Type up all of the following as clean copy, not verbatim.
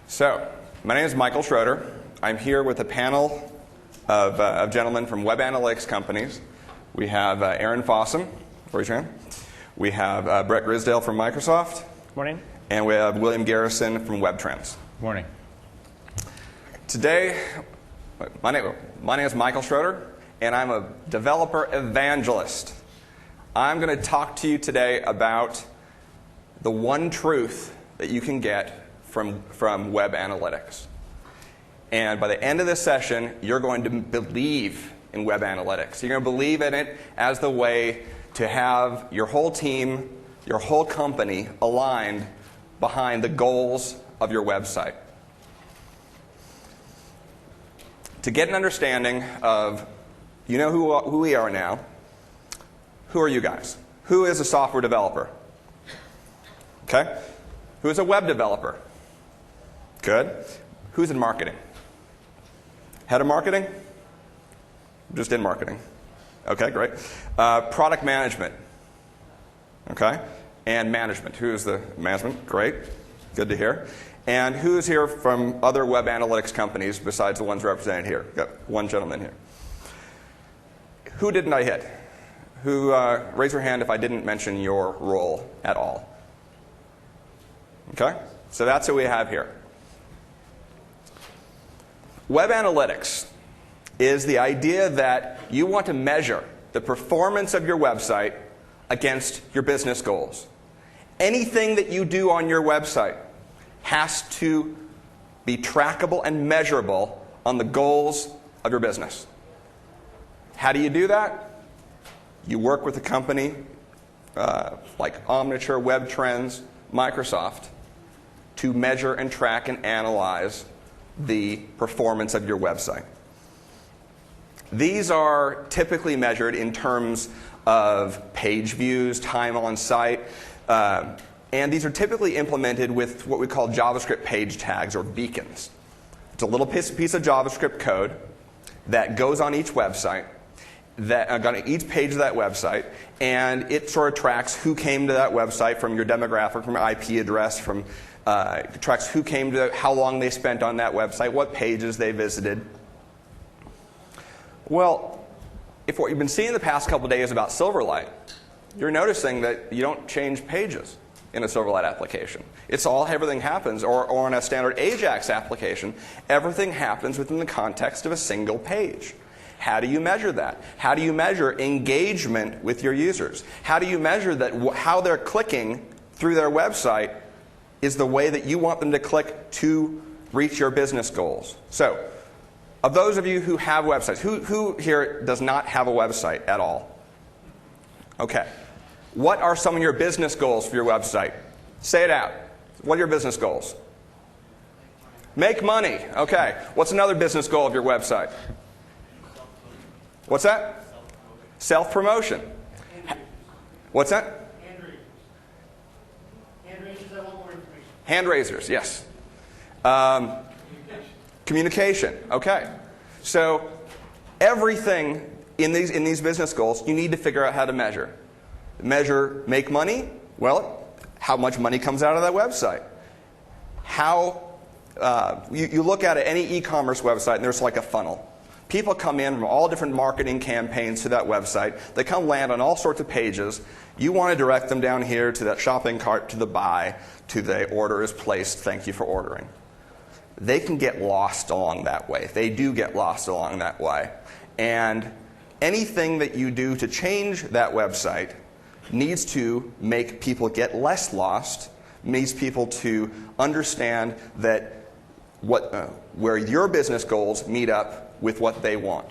So, my name is Michael Schroeder. I'm here with a panel of gentlemen from web analytics companies. We have Aaron Fossum, raise your hand. We have Brett Grisdale from Microsoft. Morning. And we have William Garrison from WebTrends. Morning. Today, my name is Michael Schroeder, and I'm a developer evangelist. I'm going to talk to you today about the one truth that you can get from web analytics. And by the end of this session, you're going to believe in web analytics. You're going to believe in it as the way to have your whole team, your whole company aligned behind the goals of your website. To get an understanding of, you know who we are now, who are you guys? Who is a software developer? Okay. Who is a web developer? Good. Who's in marketing? Head of marketing? Just in marketing. Okay, great. Product management. Okay. And management. Who's the management? Great. Good to hear. And who's here from other web analytics companies besides the ones represented here? Got one gentleman here. Who didn't I hit? Who, raise your hand if I didn't mention your role at all. Okay? So that's who we have here. Web analytics is the idea that you want to measure the performance of your website against your business goals. Anything that you do on your website has to be trackable and measurable on the goals of your business. How do you do that? You work with a company like Omniture, WebTrends, Microsoft to measure and track and analyze the performance of your website. These are typically measured in terms of page views, time on site, and these are typically implemented with what we call JavaScript page tags or beacons. It's a little piece of JavaScript code that goes on each website, on each page of that website, and it sort of tracks who came to that website from your demographic, from your IP address, it tracks who came to, how long they spent on that website, what pages they visited. Well, if what you've been seeing the past couple of days about Silverlight, you're noticing that you don't change pages in a Silverlight application. Everything happens, or on a standard Ajax application, everything happens within the context of a single page. How do you measure that? How do you measure engagement with your users? How do you measure that how they're clicking through their website is the way that you want them to click to reach your business goals? So, of those of you who have websites, who here does not have a website at all? Okay. What are some of your business goals for your website? Say it out. What are your business goals? Make money. Okay. What's another business goal of your website? What's that? Self-promotion. What's that? Hand raisers, yes. Communication, okay. So everything in these business goals, you need to figure out how to measure. Measure make money? Well, how much money comes out of that website? You look at any e-commerce website and there's like a funnel. People come in from all different marketing campaigns to that website. They come land on all sorts of pages. You want to direct them down here to that shopping cart, to the buy, to the order is placed, thank you for ordering. They can get lost along that way. They do get lost along that way. And anything that you do to change that website needs to make people get less lost, needs people to understand that where your business goals meet up with what they want.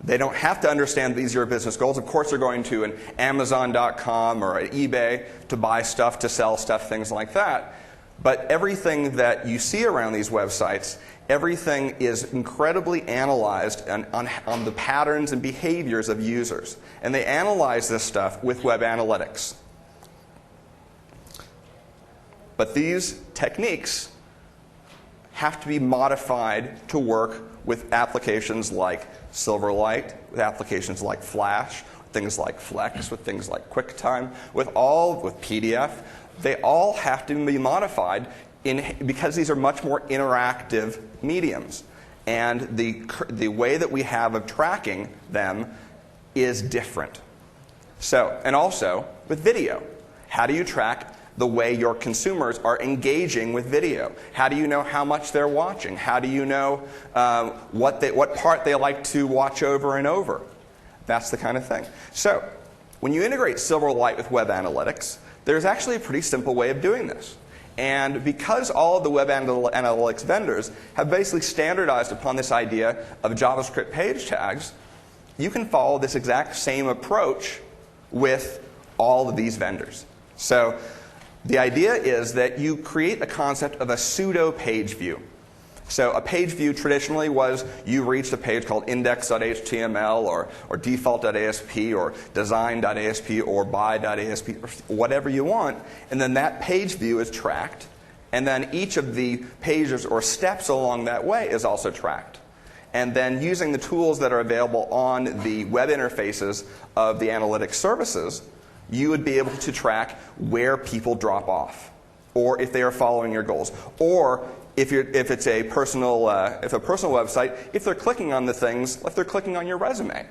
They don't have to understand these are your business goals. Of course, they're going to an Amazon.com or an eBay to buy stuff, to sell stuff, things like that. But everything that you see around these websites, everything is incredibly analyzed on the patterns and behaviors of users. And they analyze this stuff with web analytics. But these techniques have to be modified to work with applications like Silverlight, with applications like Flash, things like Flex, with things like QuickTime, with PDF. They all have to be modified because these are much more interactive mediums. And the way that we have of tracking them is different. So, and also with video, how do you track the way your consumers are engaging with video? How do you know how much they're watching? How do you know what part they like to watch over and over? That's the kind of thing. So, when you integrate Silverlight with web analytics, there's actually a pretty simple way of doing this. And because all of the web analytics vendors have basically standardized upon this idea of JavaScript page tags, you can follow this exact same approach with all of these vendors. So the idea is that you create a concept of a pseudo page view. So a page view traditionally was you reached a page called index.html or default.asp or design.asp or buy.asp, or whatever you want, and then that page view is tracked, and then each of the pages or steps along that way is also tracked. And then using the tools that are available on the web interfaces of the analytics services, you would be able to track where people drop off, or if they are following your goals, or if it's a personal website, if they're clicking on the things, if they're clicking on your resume.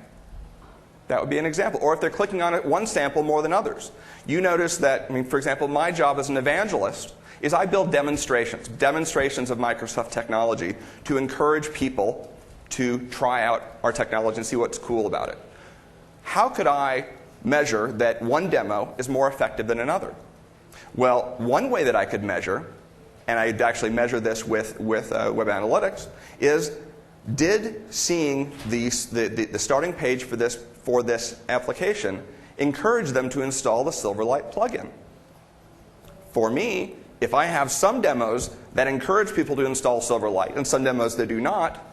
That would be an example. Or if they're clicking on it one sample more than others. You notice that, for example, my job as an evangelist is I build demonstrations of Microsoft technology to encourage people to try out our technology and see what's cool about it. How could I measure that one demo is more effective than another? Well, one way that I could measure, and I'd actually measure this with web analytics, is did seeing the starting page for this application encourage them to install the Silverlight plugin? For me, if I have some demos that encourage people to install Silverlight and some demos that do not,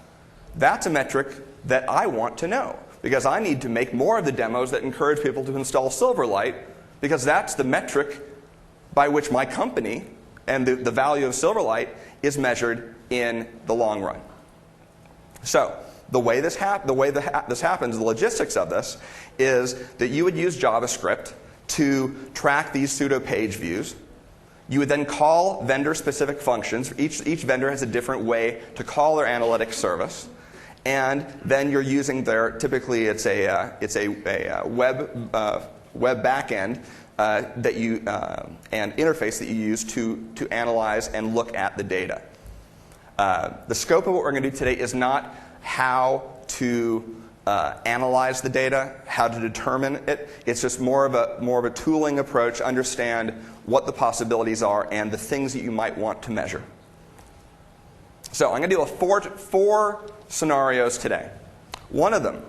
that's a metric that I want to know, because I need to make more of the demos that encourage people to install Silverlight, because that's the metric by which my company and the value of Silverlight is measured in the long run. So the way this happens, the logistics of this, is that you would use JavaScript to track these pseudo page views. You would then call vendor-specific functions. Each vendor has a different way to call their analytics service. And then you're using typically it's a web backend and interface that you use to analyze and look at the data. The scope of what we're going to do today is not how to analyze the data, how to determine it. It's just more of a tooling approach to understand what the possibilities are and the things that you might want to measure. So I'm going to deal with four scenarios today. One of them,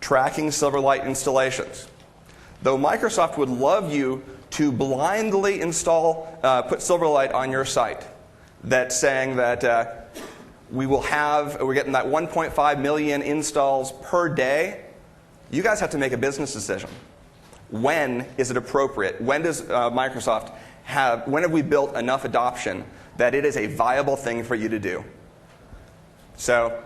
tracking Silverlight installations. Though Microsoft would love you to blindly put Silverlight on your site, that's saying that we're getting that 1.5 million installs per day, you guys have to make a business decision. When is it appropriate? When does Microsoft when have we built enough adoption that it is a viable thing for you to do? So,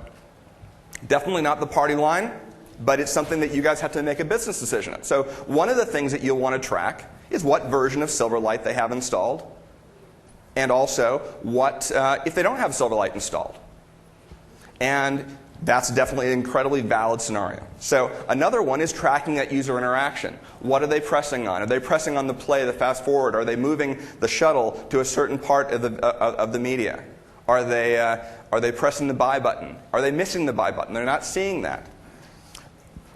definitely not the party line, but it's something that you guys have to make a business decision on. So one of the things that you'll want to track is what version of Silverlight they have installed, and also what if they don't have Silverlight installed. And that's definitely an incredibly valid scenario. So another one is tracking that user interaction. What are they pressing on? Are they pressing on the play, the fast forward? Are they moving the shuttle to a certain part of the media? Are they pressing the buy button? Are they missing the buy button? They're not seeing that.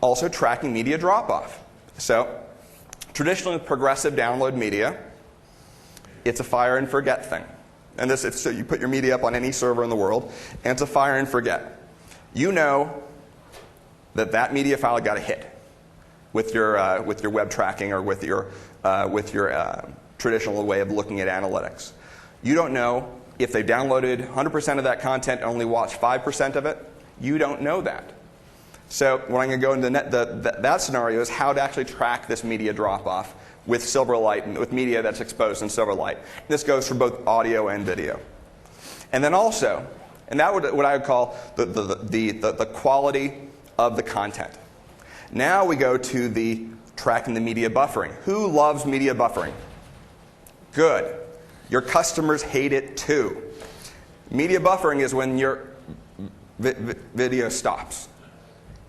Also tracking media drop-off. So traditionally with progressive download media, it's a fire and forget thing. And so you put your media up on any server in the world, and it's a fire and forget. You know that media file got a hit with your web tracking or with your traditional way of looking at analytics. You don't know if they downloaded 100% of that content and only watched 5% of it. You don't know that. So what I'm going to go into that scenario is how to actually track this media drop-off with Silverlight, with media that's exposed in Silverlight. This goes for both audio and video. And then also, and that would what I would call the quality of the content. Now we go to the tracking the media buffering. Who loves media buffering? Good. Your customers hate it too. Media buffering is when your video stops.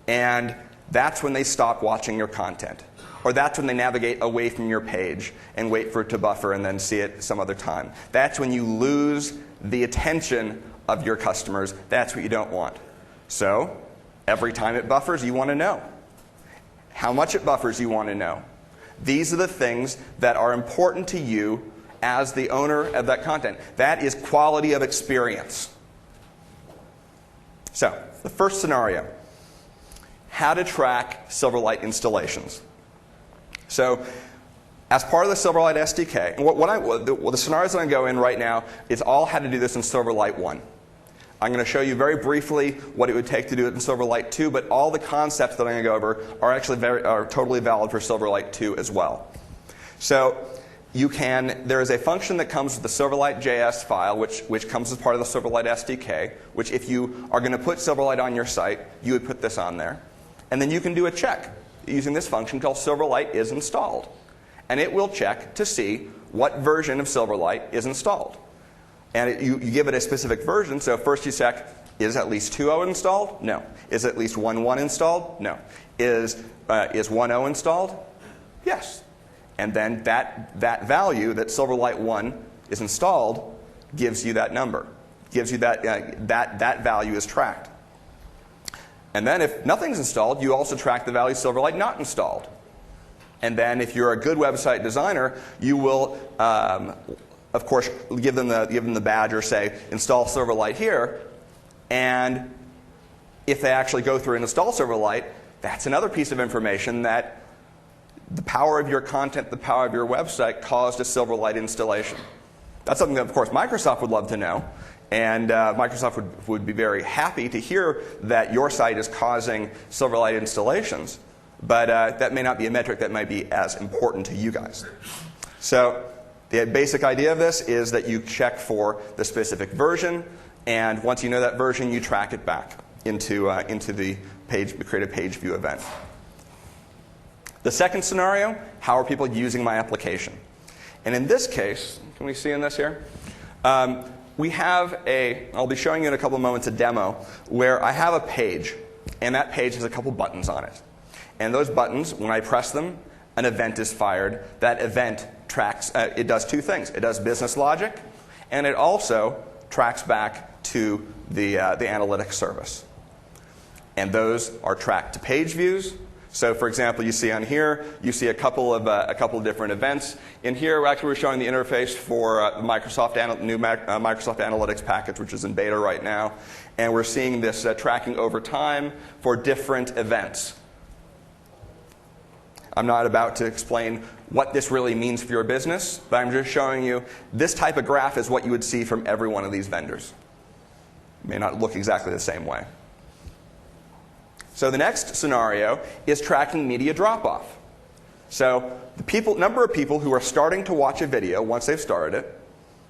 And that's when they stop watching your content. Or that's when they navigate away from your page and wait for it to buffer and then see it some other time. That's when you lose the attention of your customers. That's what you don't want. So every time it buffers, you want to know. How much it buffers, you want to know. These are the things that are important to you as the owner of that content. That is quality of experience. So the first scenario, how to track Silverlight installations. So as part of the Silverlight SDK, and the scenarios that I go in right now is all how to do this in Silverlight 1. I'm going to show you very briefly what it would take to do it in Silverlight 2, but all the concepts that I'm going to go over are actually totally valid for Silverlight 2 as well. So there is a function that comes with the Silverlight JS file, which comes as part of the Silverlight SDK, which if you are going to put Silverlight on your site, you would put this on there. And then you can do a check using this function called Silverlight is installed. And it will check to see what version of Silverlight is installed. And you give it a specific version. So first you check, is at least 2.0 installed? No. Is at least 1.1 installed? No. Is 1.0 installed? Yes. And then that value that Silverlight 1 is installed gives you that number. Gives you that value is tracked. And then if nothing's installed, you also track the value Silverlight not installed. And then if you're a good website designer, you will, of course, give them the badge or say, install Silverlight here. And if they actually go through and install Silverlight, that's another piece of information that the power of your content, the power of your website caused a Silverlight installation. That's something that, of course, Microsoft would love to know. And Microsoft would be very happy to hear that your site is causing Silverlight installations. But that may not be a metric that might be as important to you guys. So the basic idea of this is that you check for the specific version. And once you know that version, you track it back into the create a page view event. The second scenario, how are people using my application? And in this case, can we see in this here? We have I'll be showing you in a couple of moments a demo where I have a page, and that page has a couple buttons on it. And those buttons, when I press them, an event is fired. That event tracks, it does two things. It does business logic, and it also tracks back to the analytics service. And those are tracked to page views. So, for example, you see on here, you see a couple of different events. In here, we're showing the interface for the new Microsoft Analytics package, which is in beta right now. And we're seeing this tracking over time for different events. I'm not about to explain what this really means for your business, but I'm just showing you this type of graph is what you would see from every one of these vendors. It may not look exactly the same way. So the next scenario is tracking media drop-off. So the number of people who are starting to watch a video once they've started it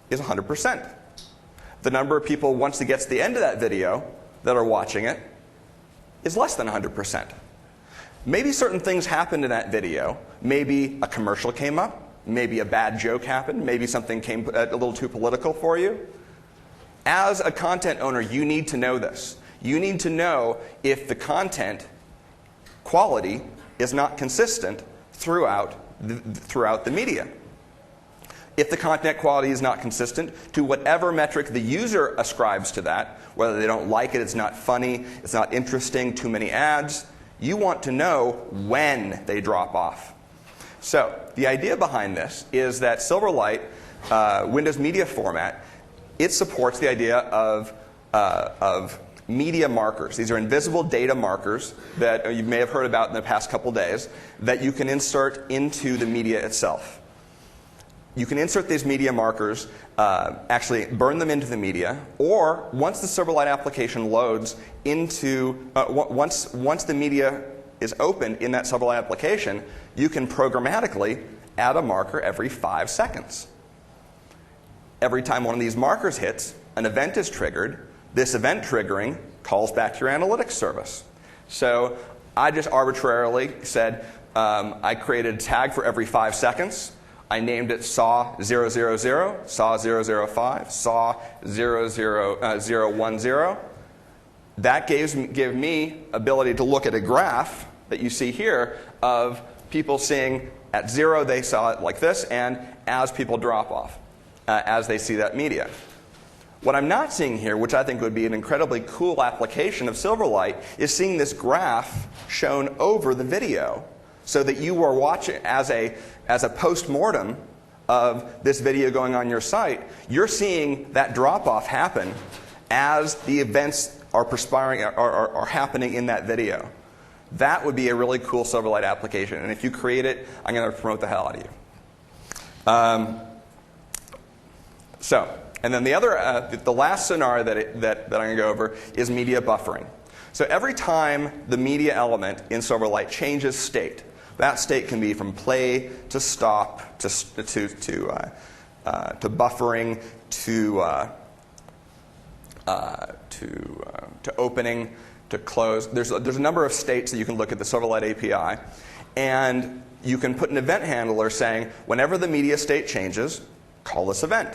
is 100%. The number of people once it gets to the end of that video that are watching it is less than 100%. Maybe certain things happened in that video. Maybe a commercial came up. Maybe a bad joke happened. Maybe something came a little too political for you. As a content owner, you need to know this. You need to know if the content quality is not consistent throughout the media. If the content quality is not consistent to whatever metric the user ascribes to that, whether they don't like it, it's not funny, it's not interesting, too many ads, you want to know when they drop off. So the idea behind this is that Silverlight Windows Media Format, it supports the idea of media markers. These are invisible data markers that you may have heard about in the past couple days that you can insert into the media itself. You can insert these media markers, actually burn them into the media, or once the Silverlight application loads into, once the media is opened in that Silverlight application, you can programmatically add a marker every 5 seconds. Every time one of these markers hits, an event is triggered. This event triggering calls back your analytics service. So I just arbitrarily said I created a tag for every 5 seconds. I named it SAW000, SAW005, SAW00010. That gave me ability to look at a graph that you see here of people seeing at 0 they saw it like this, and as people drop off, as they see that media. What I'm not seeing here, which I think would be an incredibly cool application of Silverlight, is seeing this graph shown over the video, so that you are watching as a post-mortem of this video going on your site. You're seeing that drop-off happen as the events are perspiring, are happening in that video. That would be a really cool Silverlight application, and if you create it, I'm going to promote the hell out of you. And then the last scenario that I'm going to go over is media buffering. So every time the media element in Silverlight changes state, that state can be from play to stop to buffering to opening to close. There's a number of states that you can look at the Silverlight API, and you can put an event handler saying whenever the media state changes, call this event.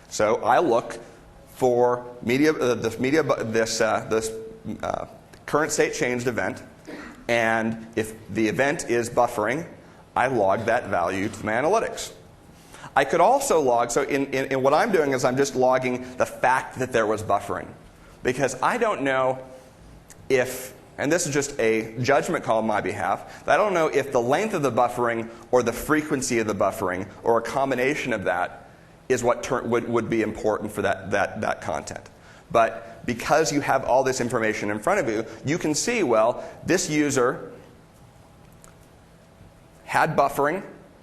So I look for this current state changed event. And if the event is buffering, I log that value to my analytics. I could also log, so in what I'm doing is I'm just logging the fact that there was buffering. Because I don't know if, and this is just a judgment call on my behalf, I don't know if the length of the buffering or the frequency of the buffering or a combination of that is what would be important for that content. But because you have all this information in front of you, you can see, well, this user had buffering,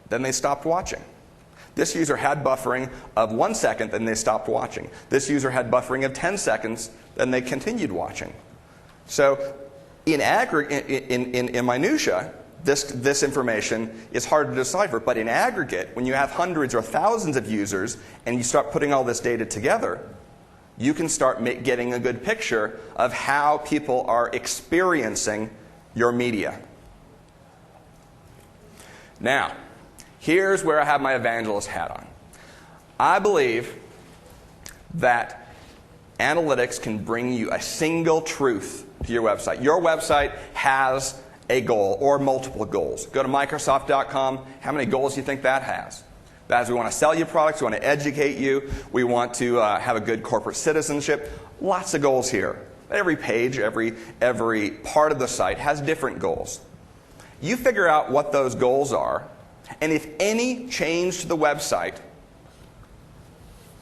then they stopped watching. This user had buffering of 1 second, then they stopped watching. This user had buffering of 10 seconds, then they continued watching. So in aggregate, in minutia, this information is hard to decipher. But in aggregate, when you have hundreds or thousands of users and you start putting all this data together, you can start getting a good picture of how people are experiencing your media. Now, here's where I have my evangelist hat on. I believe that analytics can bring you a single truth to your website. Your website has a goal or multiple goals. Go to Microsoft.com. How many goals do you think that has? That is, we want to sell you products, we want to educate you, we want to have a good corporate citizenship. Lots of goals here. Every page, every part of the site has different goals. You figure out what those goals are, and if any change to the website,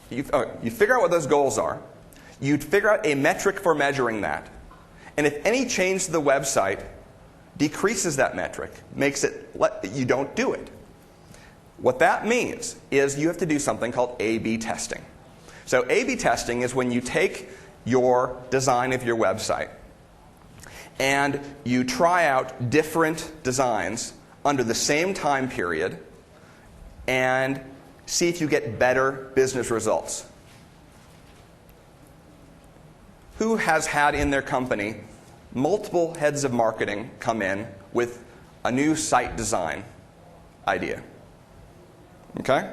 you figure out what those goals are, you figure out a metric for measuring that, and if any change to the website decreases that metric, makes it, you don't do it. What that means is you have to do something called A/B testing. So A/B testing is when you take your design of your website and you try out different designs under the same time period and see if you get better business results. Who has had in their company multiple heads of marketing come in with a new site design idea? Okay?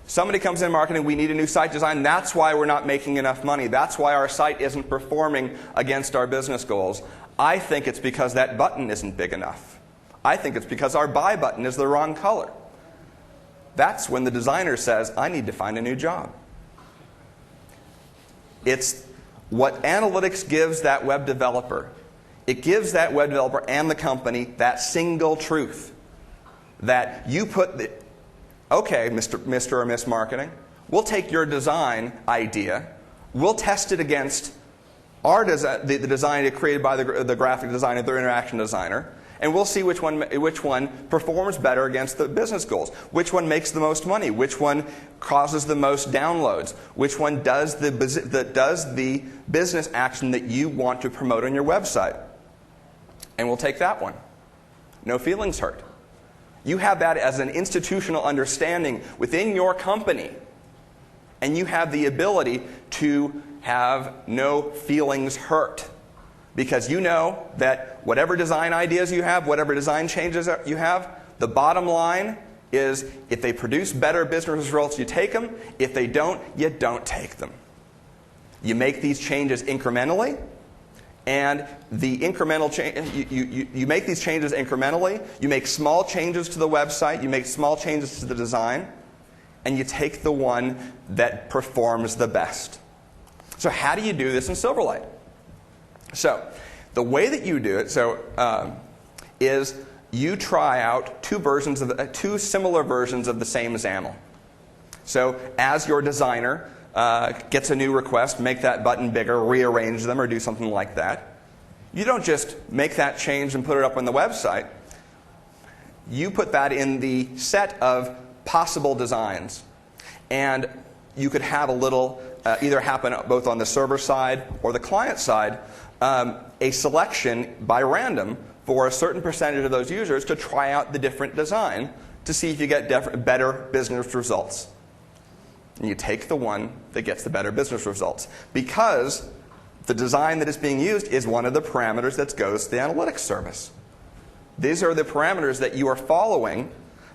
Somebody comes in marketing, we need a new site design. That's why we're not making enough money. That's why our site isn't performing against our business goals. I think it's because that button isn't big enough. I think it's because our buy button is the wrong color. That's when the designer says, I need to find a new job. It's what analytics gives that web developer. It gives that web developer and the company that single truth. That you put the, okay, Mr. or Miss Marketing, we'll take your design idea, we'll test it against our the design created by the graphic designer, the interaction designer, and we'll see which one performs better against the business goals, which one makes the most money, which one causes the most downloads, which one does the business action that you want to promote on your website. And we'll take that one. No feelings hurt. You have that as an institutional understanding within your company, and you have the ability to have no feelings hurt. Because you know that whatever design ideas you have, whatever design changes you have, the bottom line is if they produce better business results, you take them. If they don't, you don't take them. You make these changes incrementally, and the incremental you make these changes incrementally. You make small changes to the website. You make small changes to the design, and you take the one that performs the best. So how do you do this in Silverlight? So the way that you do it is you try out two similar versions of the same XAML. So as your designer gets a new request, make that button bigger, rearrange them, or do something like that, you don't just make that change and put it up on the website. You put that in the set of possible designs. And you could have a little, either happen both on the server side or the client side, a selection by random for a certain percentage of those users to try out the different design to see if you get better business results. And you take the one that gets the better business results, because the design that is being used is one of the parameters that goes to the analytics service. These are the parameters that you are following,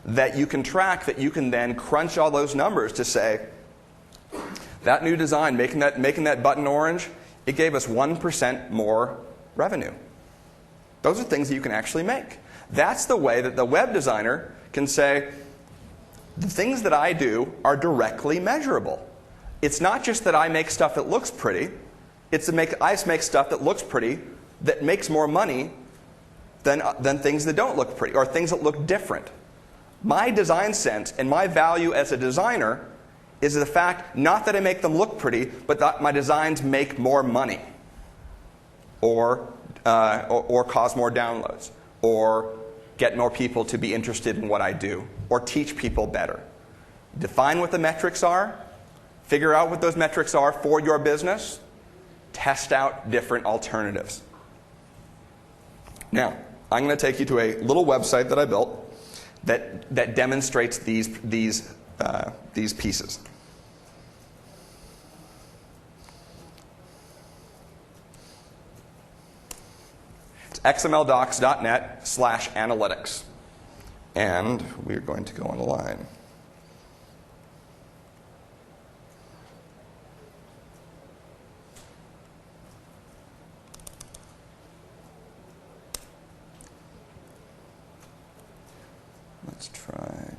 that you can track, that you can then crunch all those numbers to say, that new design, making that button orange, it gave us 1% more revenue. Those are things that you can actually make. That's the way that the web designer can say, the things that I do are directly measurable. It's not just that I make stuff that looks pretty. I make stuff that looks pretty, that makes more money than things that don't look pretty, or things that look different. My design sense and my value as a designer is the fact, not that I make them look pretty, but that my designs make more money, or cause more downloads, or get more people to be interested in what I do, or teach people better. Define what the metrics are, figure out what those metrics are for your business, test out different alternatives. Now, I'm going to take you to a little website that I built that demonstrates these pieces. It's xmldocs.net/analytics. And we're going to go on the line. Let's try.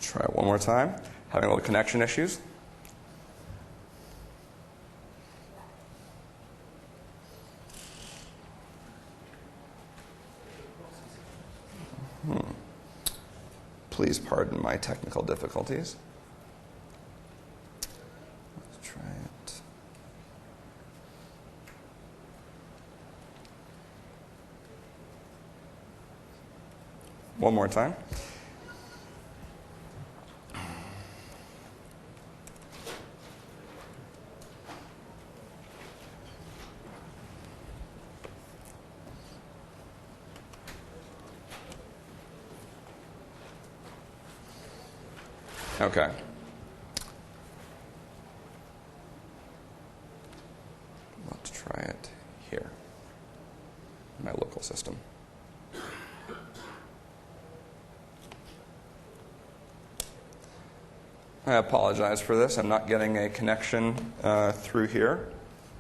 Try it one more time. Having a little connection issues. Please pardon my technical difficulties. Let's try it. One more time. Okay. Let's try it here, my local system. I apologize for this. I'm not getting a connection through here.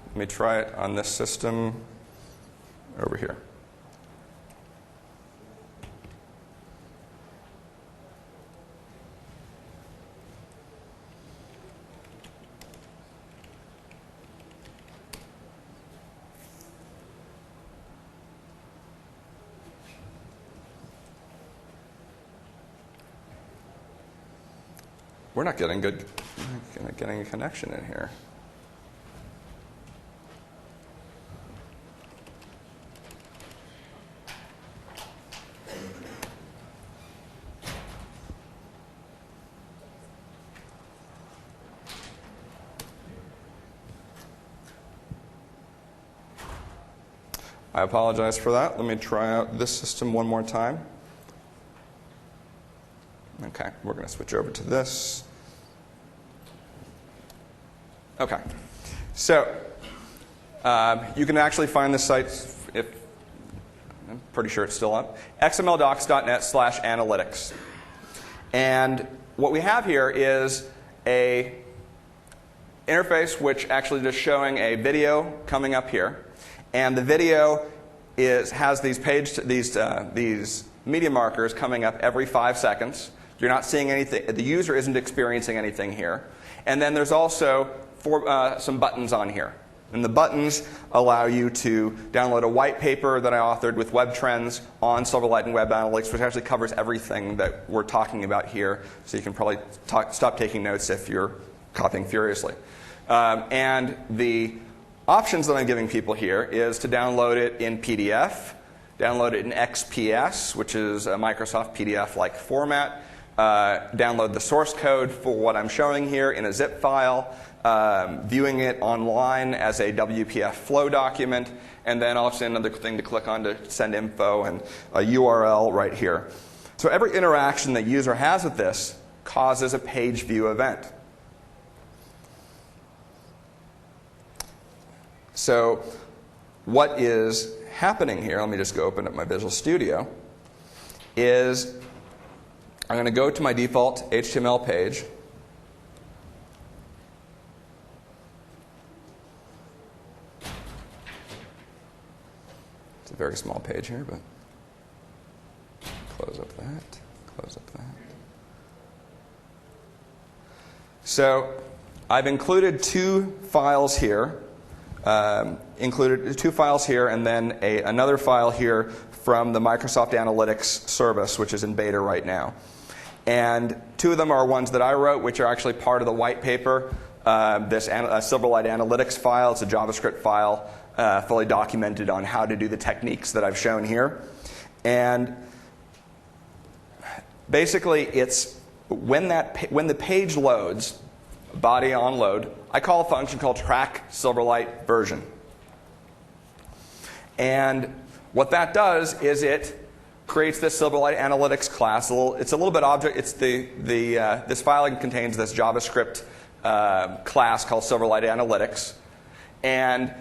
Let me try it on this system over here. We're not getting a connection in here. I apologize for that. Let me try out this system one more time. Okay, we're going to switch over to this. Okay, so you can actually find this site, if I'm pretty sure it's still up, xmldocs.net/analytics. And what we have here is a interface which actually is showing a video coming up here. And the video has these media markers coming up every 5 seconds. You're not seeing anything. The user isn't experiencing anything here. And then there's also some buttons on here. And the buttons allow you to download a white paper that I authored with web trends on Silverlight and web analytics, which actually covers everything that we're talking about here. So you can probably stop taking notes if you're copying furiously. And the options that I'm giving people here is to download it in PDF, download it in XPS, which is a Microsoft PDF-like format, download the source code for what I'm showing here in a zip file, viewing it online as a WPF flow document, and then also another thing to click on to send info and a URL right here. So every interaction that user has with this causes a page view event. So what is happening here, let me just go open up my Visual Studio, is I'm going to go to my default HTML page. It's a very small page here, but close up that, close up that. So I've included two files here. And then another file here from the Microsoft Analytics service, which is in beta right now. And two of them are ones that I wrote, which are actually part of the white paper. This Silverlight Analytics file, it's a JavaScript file, fully documented on how to do the techniques that I've shown here. And basically, it's when the page loads, body on load, I call a function called track Silverlight version. And what that does is it creates this Silverlight Analytics class. It's a little bit object. It's this file contains this JavaScript class called Silverlight Analytics, and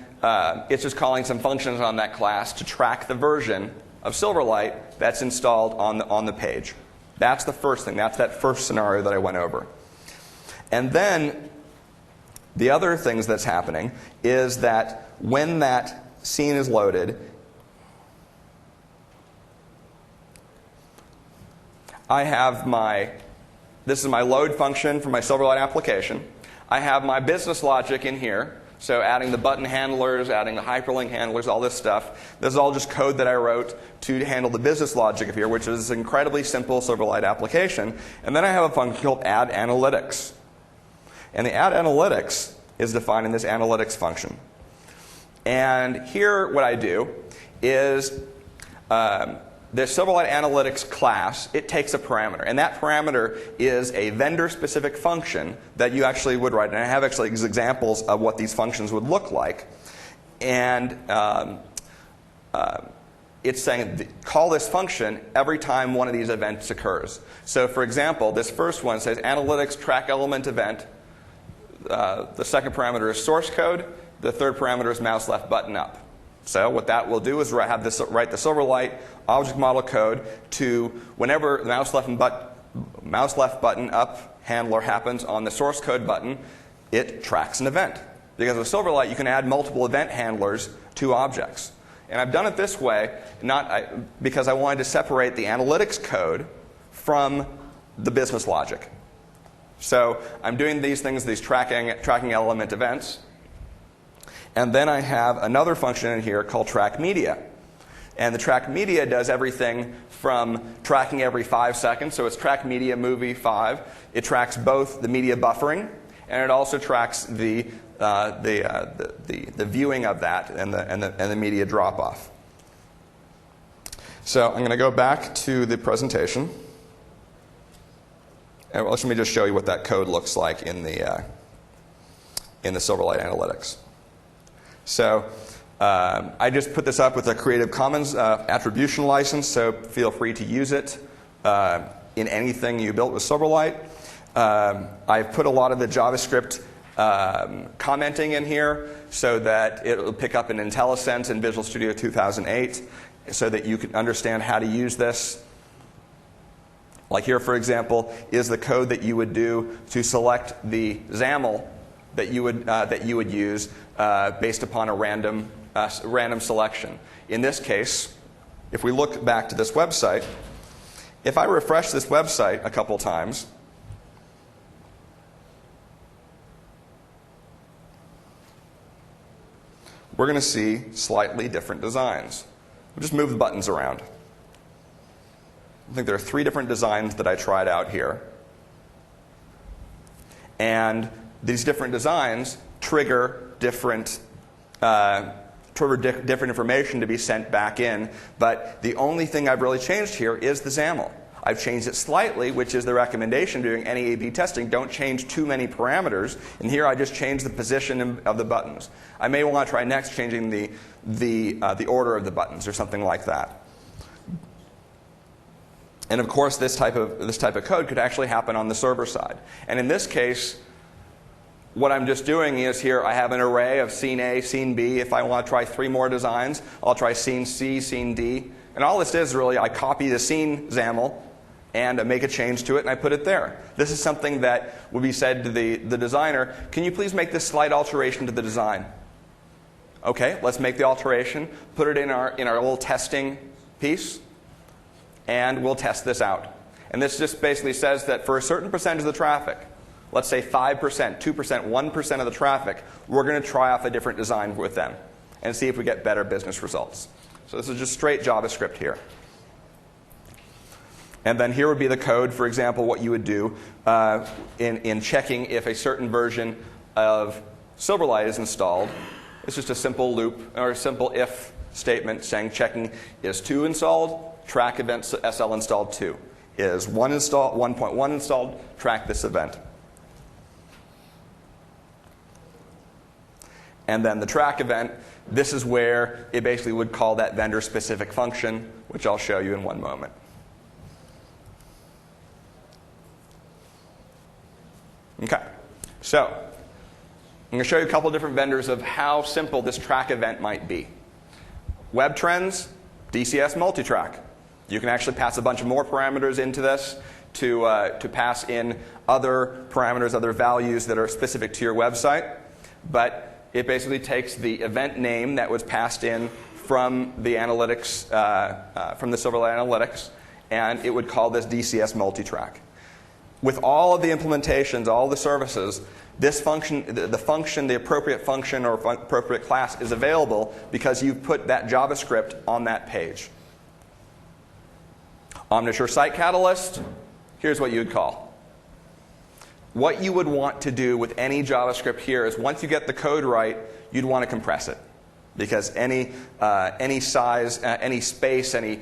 it's just calling some functions on that class to track the version of Silverlight that's installed on the page. That's the first thing. That's that first scenario that I went over. And then the other things that's happening is that when that scene is loaded, I have this is my load function for my Silverlight application. I have my business logic in here, so adding the button handlers, adding the hyperlink handlers, all this stuff. This is all just code that I wrote to handle the business logic of here, which is an incredibly simple Silverlight application. And then I have a function called add analytics. And the add analytics is defined in this analytics function. And here what I do is the Silverlight Analytics class, it takes a parameter. And that parameter is a vendor-specific function that you actually would write. And I have actually examples of what these functions would look like. And it's saying call this function every time one of these events occurs. So for example, this first one says analytics track element event. The second parameter is source code. The third parameter is mouse left button up. So what that will do is write the Silverlight object model code to whenever the mouse left button up handler happens on the source code button, it tracks an event. Because with Silverlight, you can add multiple event handlers to objects. And I've done it this way because I wanted to separate the analytics code from the business logic. So I'm doing these things, these tracking element events. And then I have another function in here called track media. And the track media does everything from tracking every 5 seconds. So it's track media movie 5. It tracks both the media buffering, and it also tracks the viewing of that and the media drop off. So I'm going to go back to the presentation. And let me just show you what that code looks like in the Silverlight Analytics. So I just put this up with a Creative Commons attribution license, so feel free to use it in anything you built with Silverlight. I've put a lot of the JavaScript commenting in here so that it will pick up in IntelliSense and Visual Studio 2008 so that you can understand how to use this. Like here, for example, is the code that you would do to select the XAML that you would use based upon a random selection. In this case, if we look back to this website, if I refresh this website a couple times, we're going to see slightly different designs. We'll just move the buttons around. I think there are 3 different designs that I tried out here. And these different designs trigger different information to be sent back in. But the only thing I've really changed here is the XAML. I've changed it slightly, which is the recommendation doing any A/B testing. Don't change too many parameters. And here I just changed the position of the buttons. I may want to try next changing the order of the buttons or something like that. And of course, this type of code could actually happen on the server side. And in this case, what I'm just doing is here I have an array of scene A, scene B. If I want to try 3 more designs, I'll try scene C, scene D. And all this is really I copy the scene XAML and I make a change to it and I put it there. This is something that would be said to the designer, can you please make this slight alteration to the design? Okay, let's make the alteration, put it in our little testing piece, and we'll test this out. And this just basically says that for a certain percentage of the traffic, let's say 5%, 2%, 1% of the traffic, we're going to try off a different design with them and see if we get better business results. So this is just straight JavaScript here. And then here would be the code, for example, what you would do in checking if a certain version of Silverlight is installed. It's just a simple loop or a simple if statement saying checking is 2 installed, track event SL installed 2. Is 1.1 installed, track this event. And then the track event, this is where it basically would call that vendor-specific function, which I'll show you in one moment. Okay, so I'm going to show you a couple different vendors of how simple this track event might be. WebTrends, DCS multitrack. You can actually pass a bunch of more parameters into this to pass in other parameters, other values that are specific to your website. But it basically takes the event name that was passed in from the analytics, from the Silverlight Analytics, and it would call this DCS multitrack. With all of the implementations, all the services, this function, the appropriate function or appropriate class is available because you've put that JavaScript on that page. Omniture Site Catalyst, here's what you would call. What you would want to do with any JavaScript here is once you get the code right, you'd want to compress it. Because any size, any space, any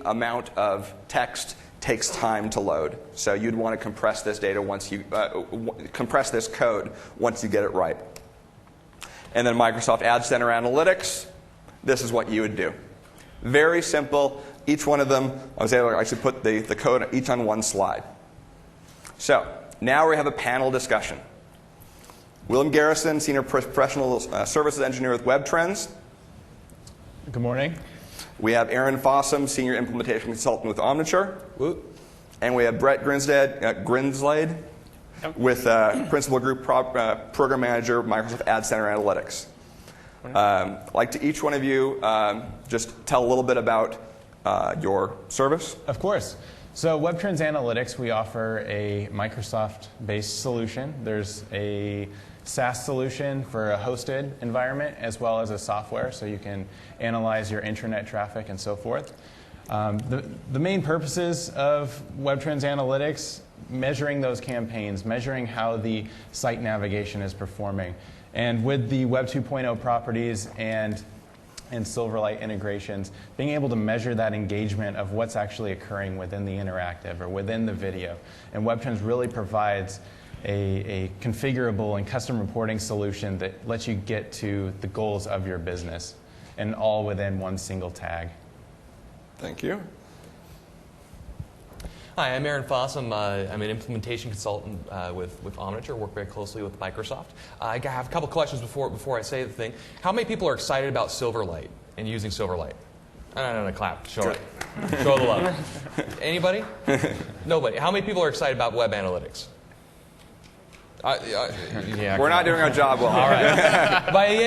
amount of text takes time to load. So you'd want to compress this data once you compress this code once you get it right. And then Microsoft Ad Center Analytics, this is what you would do. Very simple. Each one of them, I was able to actually put the code each on one slide. So now we have a panel discussion. William Garrison, Senior Professional Services Engineer with WebTrends. Good morning. We have Aaron Fossum, Senior Implementation Consultant with Omniture. And we have Brett Grinslade with Principal Group Program Manager, Microsoft Ad Center Analytics. I'd like to each one of you just tell a little bit about your service. Of course. So WebTrends Analytics, we offer a Microsoft-based solution. There's a SaaS solution for a hosted environment as well as a software, so you can analyze your intranet traffic and so forth. The main purposes of WebTrends Analytics, measuring those campaigns, measuring how the site navigation is performing. And with the Web 2.0 properties and Silverlight integrations, being able to measure that engagement of what's actually occurring within the interactive or within the video. And WebTrends really provides a configurable and custom reporting solution that lets you get to the goals of your business, and all within one single tag. Thank you. Hi, I'm Aaron Foss. I'm an implementation consultant with Omniture. Work very closely with Microsoft. I have a couple questions before I say the thing. How many people are excited about Silverlight and using Silverlight? No, clap. Show it. Show the love. Anybody? Nobody. How many people are excited about web analytics? Yeah, we're not doing our job well. All right. By the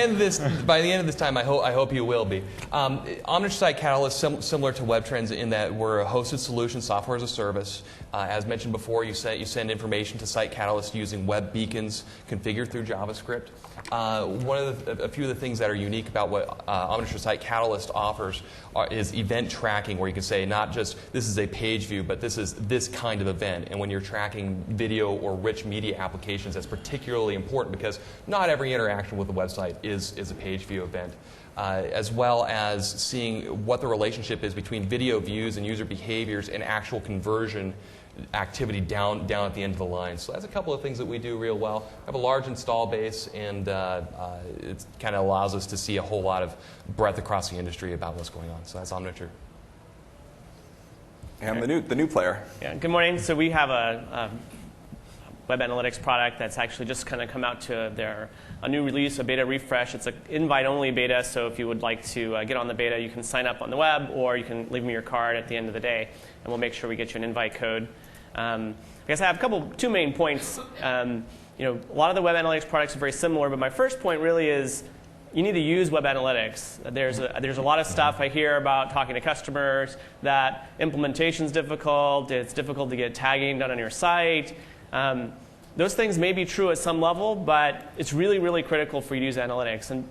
end of this time, I hope you will be. Omniture Site Catalyst, similar to WebTrends in that we're a hosted solution, software as a service. As mentioned before, you send information to Site Catalyst using web beacons configured through JavaScript. A few of the things that are unique about what Omniture Site Catalyst offers is event tracking, where you can say not just this is a page view, but this is this kind of event. And when you're tracking video or rich media applications, that's particularly important because not every interaction with the website is a page view event. As well as seeing what the relationship is between video views and user behaviors and actual conversion activity down at the end of the line. So that's a couple of things that we do real well. We have a large install base, and it kind of allows us to see a whole lot of breadth across the industry about what's going on. So that's Omniture. And the new player. Yeah. Good morning. So we have a web analytics product that's actually just kind of come out to a new release, a beta refresh. It's an invite-only beta, so if you would like to get on the beta, you can sign up on the web, or you can leave me your card at the end of the day, and we'll make sure we get you an invite code. I guess I have two main points. A lot of the web analytics products are very similar, but my first point really is you need to use web analytics. There's a lot of stuff I hear about talking to customers that implementation's difficult, it's difficult to get tagging done on your site. Those things may be true at some level, but it's really, really critical for you to use analytics. And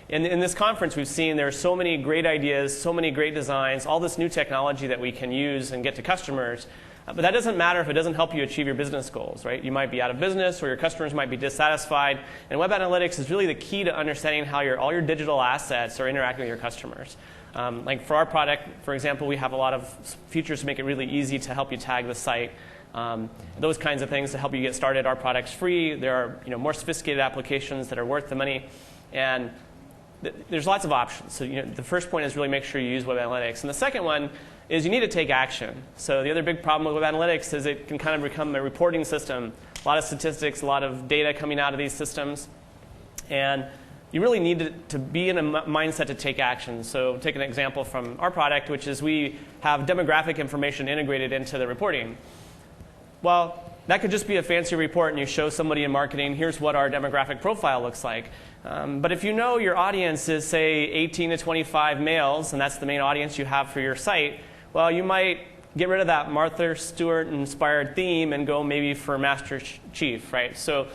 in this conference, we've seen there are so many great ideas, so many great designs, all this new technology that we can use and get to customers. But that doesn't matter if it doesn't help you achieve your business goals, right? You might be out of business, or your customers might be dissatisfied. And web analytics is really the key to understanding how all your digital assets are interacting with your customers. Like for our product, for example, we have a lot of features to make it really easy to help you tag the site. Those kinds of things to help you get started. Our product's free. There are more sophisticated applications that are worth the money, and there's lots of options. So the first point is really make sure you use web analytics, and the second one is you need to take action. So the other big problem with web analytics is it can kind of become a reporting system. A lot of statistics, a lot of data coming out of these systems, and you really need to be in a mindset to take action. So take an example from our product, which is we have demographic information integrated into the reporting. Well, that could just be a fancy report, and you show somebody in marketing, here's what our demographic profile looks like. But if you know your audience is, say, 18 to 25 males, and that's the main audience you have for your site, well, you might get rid of that Martha Stewart-inspired theme and go maybe for Master Chief, right? So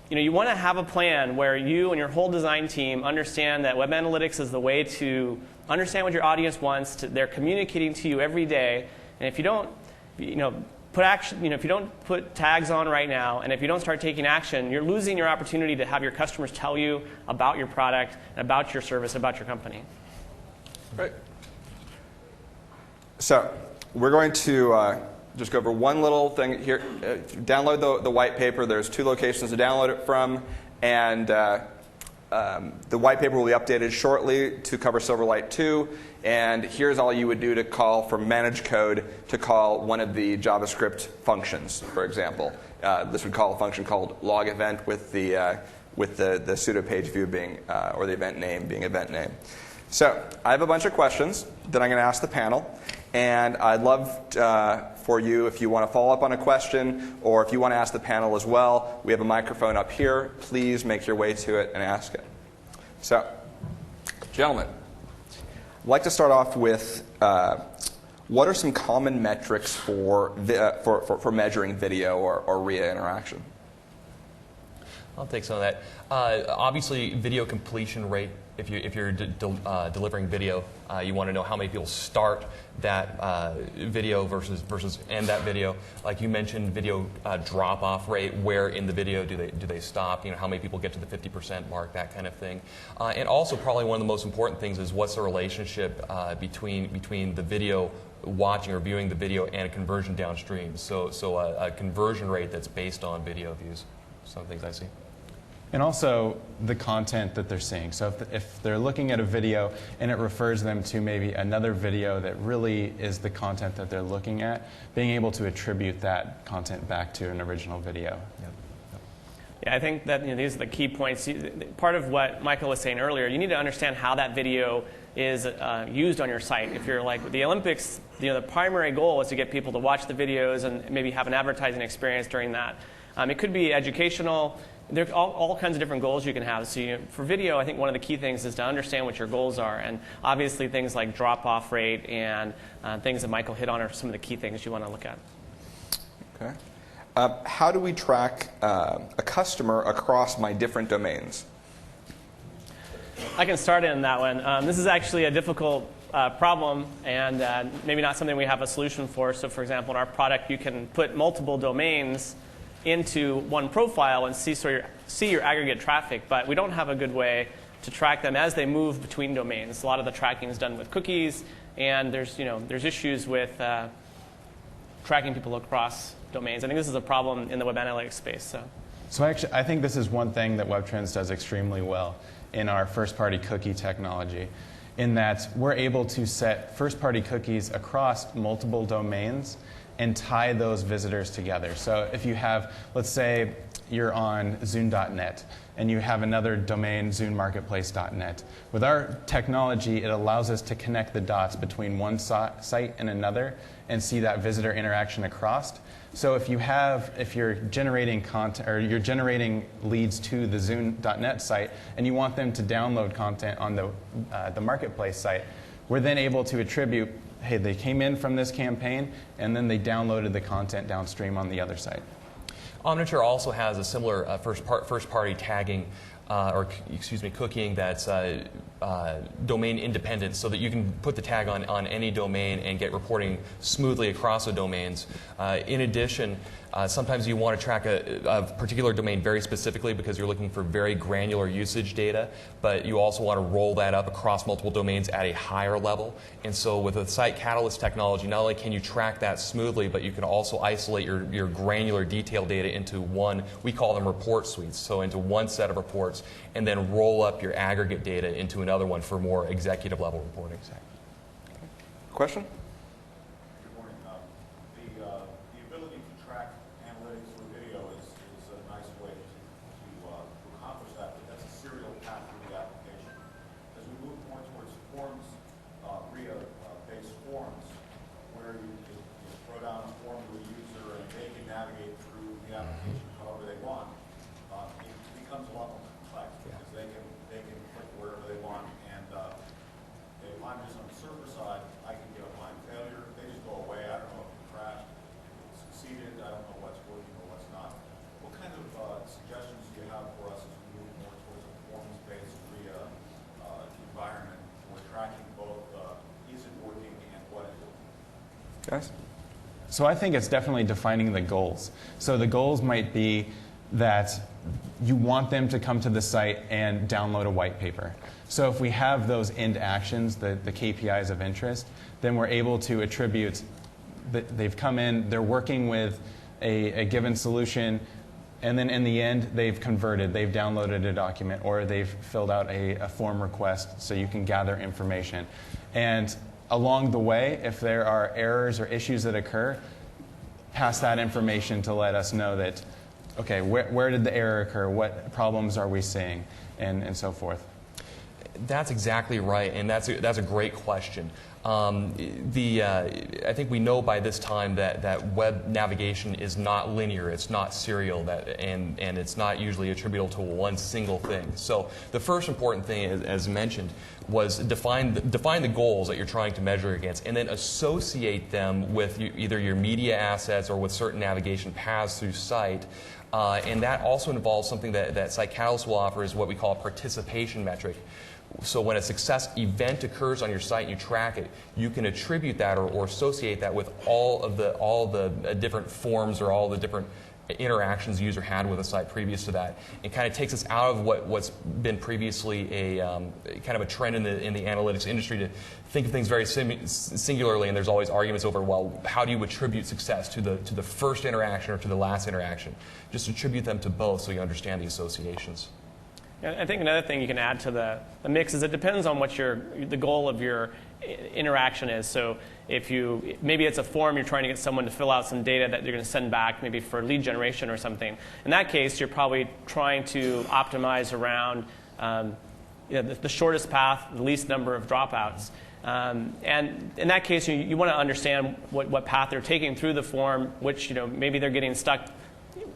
you want to have a plan where you and your whole design team understand that web analytics is the way to understand what your audience wants. They're communicating to you every day, and if you don't, if you don't put tags on right now, and if you don't start taking action, you're losing your opportunity to have your customers tell you about your product, about your service, about your company. Right. So we're going to just go over one little thing here. Download the white paper. There's 2 locations to download it from, and the white paper will be updated shortly to cover Silverlight 2. And here's all you would do to call from manage code to call one of the JavaScript functions, for example. This would call a function called log event with the pseudo page view being, or the event name being event name. So I have a bunch of questions that I'm going to ask the panel. And I'd love for you, if you want to follow up on a question, or if you want to ask the panel as well, we have a microphone up here. Please make your way to it and ask it. So, gentlemen, I'd like to start off with what are some common metrics for measuring video or RIA interaction? I'll take some of that. Obviously, video completion rate. If you're delivering video, you want to know how many people start that video versus end that video. Like you mentioned, video drop-off rate. Where in the video do they stop? How many people get to the 50% mark? That kind of thing. And also, probably one of the most important things is what's the relationship between the video watching or viewing the video and a conversion downstream. So a conversion rate that's based on video views. Some things I see. And also the content that they're seeing. So if they're looking at a video and it refers them to maybe another video that really is the content that they're looking at, being able to attribute that content back to an original video. Yep. Yeah, I think that these are the key points. Part of what Michael was saying earlier, you need to understand how that video is used on your site. If you're like the Olympics, the primary goal is to get people to watch the videos and maybe have an advertising experience during that. It could be educational. There are all kinds of different goals you can have. So for video, I think one of the key things is to understand what your goals are. And obviously things like drop-off rate and things that Michael hit on are some of the key things you want to look at. Okay. How do we track a customer across my different domains? I can start in that one. This is actually a difficult problem and maybe not something we have a solution for. So for example, in our product, you can put multiple domains into one profile and see your aggregate traffic, but we don't have a good way to track them as they move between domains. A lot of the tracking is done with cookies, and there's issues with tracking people across domains. I think this is a problem in the web analytics space. So actually, I think this is one thing that WebTrends does extremely well in our first-party cookie technology, in that we're able to set first-party cookies across multiple domains and tie those visitors together. So if you have, let's say you're on Zune.net and you have another domain, ZuneMarketplace.net. With our technology, it allows us to connect the dots between one site and another and see that visitor interaction across. So if you're generating content or you're generating leads to the Zune.net site and you want them to download content on the marketplace site, we're then able to attribute, hey, they came in from this campaign, and then they downloaded the content downstream on the other site. Omniture also has a similar first-party tagging, cooking that's domain independent, so that you can put the tag on any domain and get reporting smoothly across the domains. In addition, sometimes you want to track a particular domain very specifically because you're looking for very granular usage data, but you also want to roll that up across multiple domains at a higher level. And so with the Site Catalyst technology, not only can you track that smoothly, but you can also isolate your granular detail data into one, we call them report suites, so into one set of reports, and then roll up your aggregate data into another one for more executive level reporting. Question? Good morning. The ability to track analytics with video is a nice way to accomplish that, but that's a serial path through the application. As we move more towards forms, RIA-based forms, where you throw down a form to a user and they can navigate through the application however they want, it becomes a lot more complex because they can click wherever they want. And if I'm just on the server side, I can get a line failure. They just go away. I don't know if it crashed, if it succeeded. I don't know what's working or what's not. What kind of suggestions do you have for us as we move more towards a performance-based RIA environment where tracking both is it working and what is working? Guys? So I think it's definitely defining the goals. So the goals might be that you want them to come to the site and download a white paper. So if we have those end actions, the KPIs of interest, then we're able to attribute that they've come in, they're working with a given solution, and then in the end, they've converted, they've downloaded a document, or they've filled out a form request so you can gather information. And along the way, if there are errors or issues that occur, pass that information to let us know that, okay, where did the error occur? What problems are we seeing? And so forth. That's exactly right, and that's a great question. I think we know by this time that web navigation is not linear, it's not serial, and it's not usually attributable to one single thing. So the first important thing, as mentioned, was define the goals that you're trying to measure against, and then associate them with either your media assets or with certain navigation paths through site. And that also involves something that Site Catalyst will offer, is what we call a participation metric. So when a success event occurs on your site and you track it, you can attribute that or associate that with all the different forms or all the different interactions the user had with a site previous to that. It kind of takes us out of what's been previously a kind of a trend in the analytics industry to think of things very singularly, and there's always arguments over, well, how do you attribute success to the first interaction or to the last interaction? Just attribute them to both so you understand the associations. I think another thing you can add to the mix is it depends on what the goal of your interaction is. So maybe it's a form you're trying to get someone to fill out some data that you're going to send back, maybe for lead generation or something. In that case, you're probably trying to optimize around the shortest path, the least number of dropouts. And in that case, you want to understand what path they're taking through the form, which maybe they're getting stuck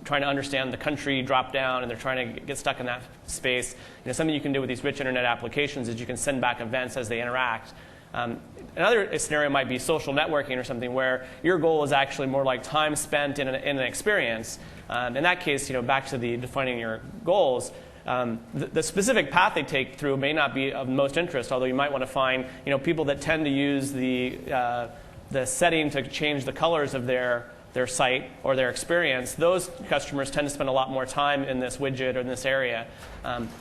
trying to understand the country drop down and they're trying to get stuck in that space. Something you can do with these rich internet applications is you can send back events as they interact. Another scenario might be social networking or something where your goal is actually more like time spent in an experience. In that case, back to the defining your goals, the specific path they take through may not be of most interest, although you might want to find people that tend to use the setting to change the colors of their site or their experience. Those customers tend to spend a lot more time in this widget or in this area.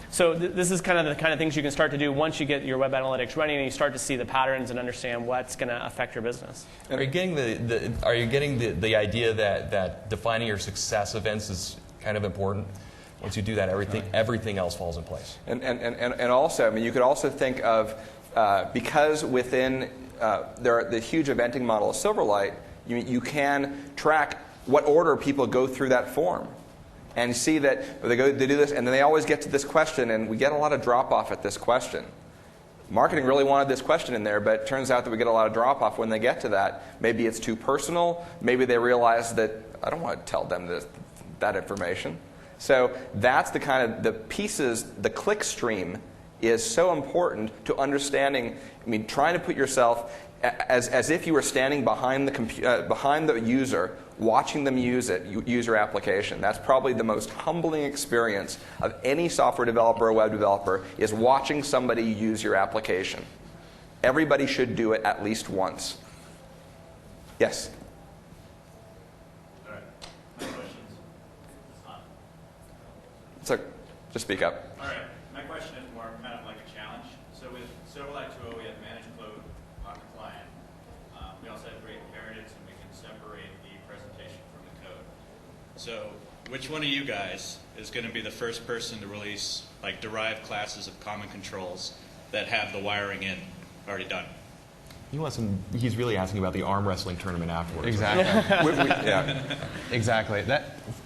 So this is kind of the kind of things you can start to do once you get your web analytics running and you start to see the patterns and understand what's going to affect your business. Are you getting the idea that defining your success events is kind of important? Once you do that, everything else falls in place. And also, you could also think of, because within the huge eventing model of Silverlight, you can track what order people go through that form. And see that they do this, and then they always get to this question, and we get a lot of drop-off at this question. Marketing really wanted this question in there, but it turns out that we get a lot of drop-off when they get to that. Maybe it's too personal. Maybe they realize that I don't want to tell them that information. So that's the kind of the pieces, the click stream is so important to understanding, trying to put yourself as if you were standing behind the user, watching them use your application. That's probably the most humbling experience of any software developer or web developer, is watching somebody use your application. Everybody should do it at least once. Yes? All right. My questions. So, just speak up. All right. My question is more kind of like a challenge. So with Silverlight 2.0, we have managed code on the client. We also have great inheritance, and we can separate the presentation from the code. So which one of you guys is going to be the first person to release derived classes of common controls that have the wiring in already done? He's really asking about the arm wrestling tournament afterwards. Exactly. Yeah. Exactly.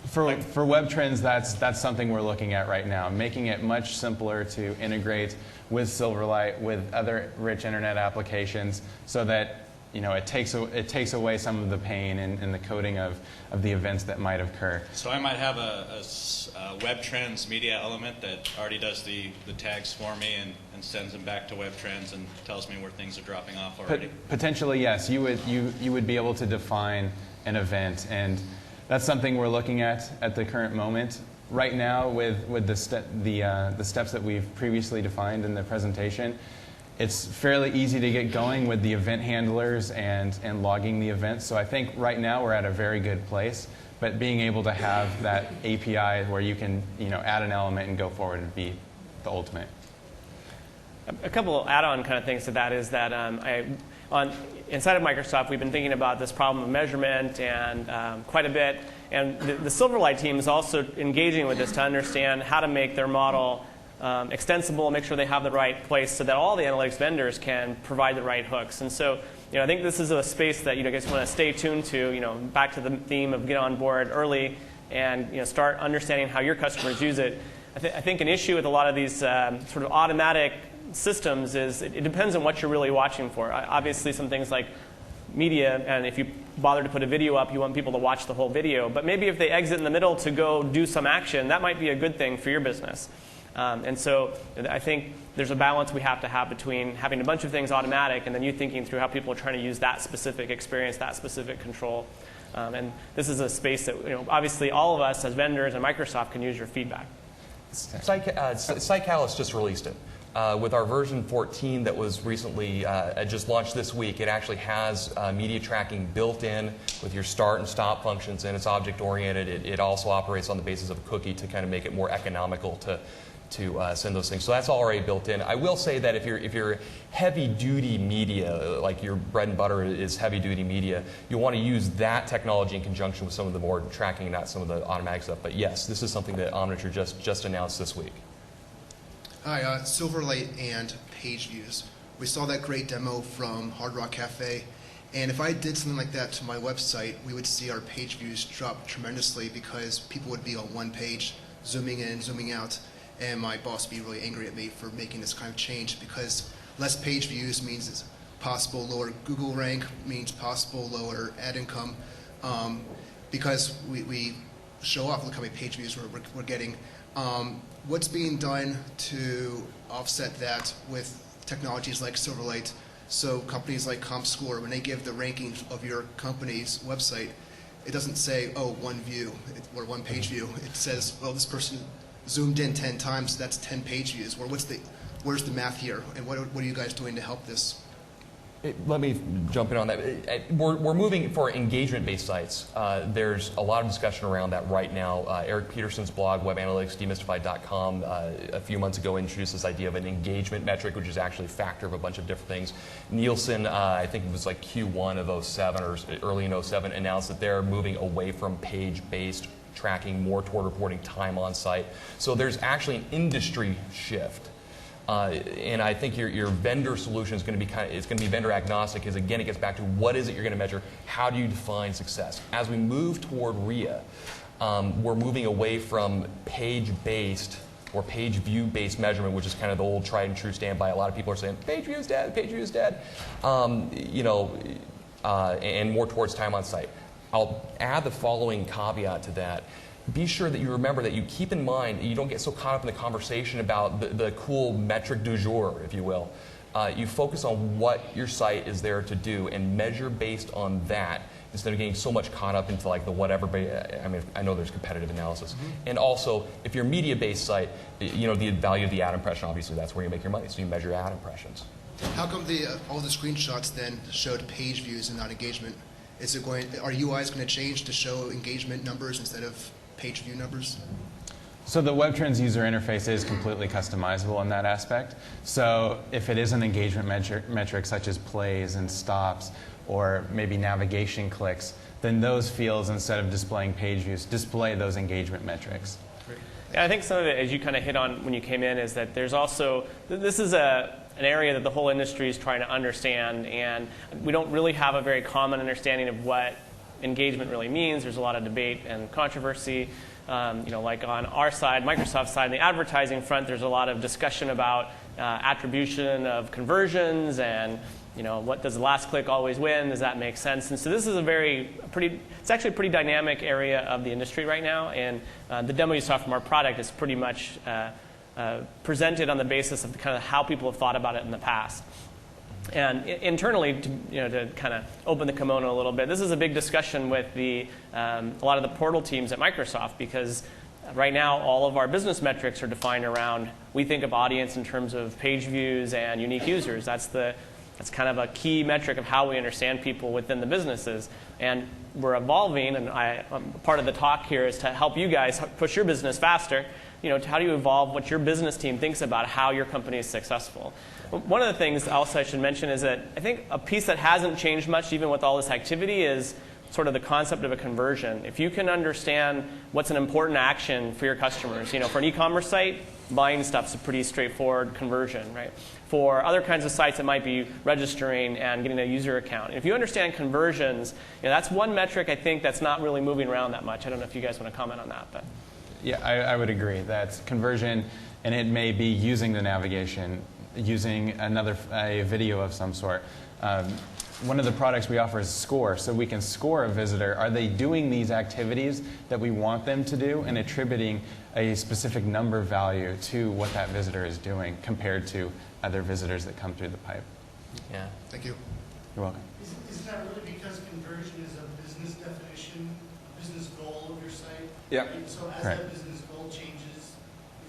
For web trends, that's something we're looking at right now, making it much simpler to integrate with Silverlight, with other rich internet applications, so that it takes away some of the pain in the coding of the events that might occur. So I might have a web trends media element that already does the tags for me and sends them back to web trends and tells me where things are dropping off already. Potentially, yes. You would be able to define an event, and that's something we're looking at the current moment. Right now, with the steps that we've previously defined in the presentation, it's fairly easy to get going with the event handlers and logging the events. So I think right now we're at a very good place. But being able to have that API where you can add an element and go forward would be the ultimate. A couple add-on kind of things to that is that inside of Microsoft, we've been thinking about this problem of measurement and quite a bit. And the Silverlight team is also engaging with this to understand how to make their model extensible, make sure they have the right place so that all the analytics vendors can provide the right hooks. And so I think this is a space that you guys want to stay tuned to, back to the theme of get on board early and start understanding how your customers use it. I think an issue with a lot of these sort of automatic systems is it depends on what you're really watching for. Obviously, some things like media, and if you bother to put a video up, you want people to watch the whole video. But maybe if they exit in the middle to go do some action, that might be a good thing for your business. And so I think there's a balance we have to have between having a bunch of things automatic and then you thinking through how people are trying to use that specific experience, that specific control. And this is a space that obviously all of us as vendors and Microsoft can use your feedback. Site Catalyst just released it. With our version 14 that was recently just launched this week, it actually has media tracking built in with your start and stop functions, and it's object-oriented. It also operates on the basis of a cookie to kind of make it more economical to send those things. So that's already built in. I will say that if you're heavy-duty media, like your bread and butter is heavy-duty media, you'll want to use that technology in conjunction with some of the more tracking, not some of the automatic stuff. But yes, this is something that Omniture just announced this week. Hi, Silverlight and page views. We saw that great demo from Hard Rock Cafe, and if I did something like that to my website, we would see our page views drop tremendously because people would be on one page, zooming in, zooming out, and my boss would be really angry at me for making this kind of change because less page views means possible lower Google rank, means possible lower ad income, because we show off, look how many page views we're getting. What's being done to offset that with technologies like Silverlight? So companies like ComScore, when they give the rankings of your company's website, it doesn't say, oh, one view or one page view. It says, well, this person zoomed in 10 times, so that's 10 page views. Well, where's the math here, and what are you guys doing to help this? Let me jump in on that. We're moving for engagement-based sites. There's a lot of discussion around that right now. Eric Peterson's blog, webanalyticsdemystified.com, a few months ago introduced this idea of an engagement metric, which is actually a factor of a bunch of different things. Nielsen, I think it was like Q1 of 07 or early in 07, announced that they're moving away from page-based tracking more toward reporting time on site. So there's actually an industry shift. And I think your vendor solution is going to be it's going to be vendor agnostic, because again it gets back to what is it you're going to measure, how do you define success. As we move toward RIA, we're moving away from page-based or page view-based measurement, which is kind of the old tried and true standby. A lot of people are saying page view is dead, page view is dead, and more towards time on site. I'll add the following caveat to that. Be sure that you remember that you keep in mind, you don't get so caught up in the conversation about the cool metric du jour, if you will. You focus on what your site is there to do and measure based on that instead of getting so much caught up into like the whatever. I mean, I know there's competitive analysis. Mm-hmm. And also, if you're a media-based site, the value of the ad impression, obviously that's where you make your money, so you measure ad impressions. How come all the screenshots then showed page views and not engagement? Are UIs going to change to show engagement numbers instead of page view numbers? So the WebTrends user interface is completely customizable in that aspect. So if it is an engagement metric such as plays and stops or maybe navigation clicks, then those fields, instead of displaying page views, display those engagement metrics. Yeah, I think some of it, as you kind of hit on when you came in, is that there's also, this is an area that the whole industry is trying to understand, and we don't really have a very common understanding of what engagement really means. There's a lot of debate and controversy. Like on our side, Microsoft's side, on the advertising front, there's a lot of discussion about attribution of conversions and what does the last click always win? Does that make sense? And so this is it's actually a pretty dynamic area of the industry right now. And the demo you saw from our product is pretty much presented on the basis of kind of how people have thought about it in the past. And internally, to kind of open the kimono a little bit, this is a big discussion with a lot of the portal teams at Microsoft, because right now all of our business metrics are defined around, we think of audience in terms of page views and unique users. That's kind of a key metric of how we understand people within the businesses. And we're evolving, and part of the talk here is to help you guys push your business faster. How do you evolve what your business team thinks about how your company is successful? One of the things also I should mention is that I think a piece that hasn't changed much, even with all this activity, is sort of the concept of a conversion. If you can understand what's an important action for your customers, for an e-commerce site, buying stuff's a pretty straightforward conversion, right? For other kinds of sites, it might be registering and getting a user account. And if you understand conversions, that's one metric I think that's not really moving around that much. I don't know if you guys want to comment on that, but. Yeah, I would agree. That's conversion, and it may be using the navigation, using a video of some sort. One of the products we offer is Score, so we can score a visitor. Are they doing these activities that we want them to do, and attributing a specific number value to what that visitor is doing compared to other visitors that come through the pipe? Yeah. Thank you. You're welcome. Is that really because conversion is a business definition, a business goal of your site? Yeah. And so as Right. that business goal changes,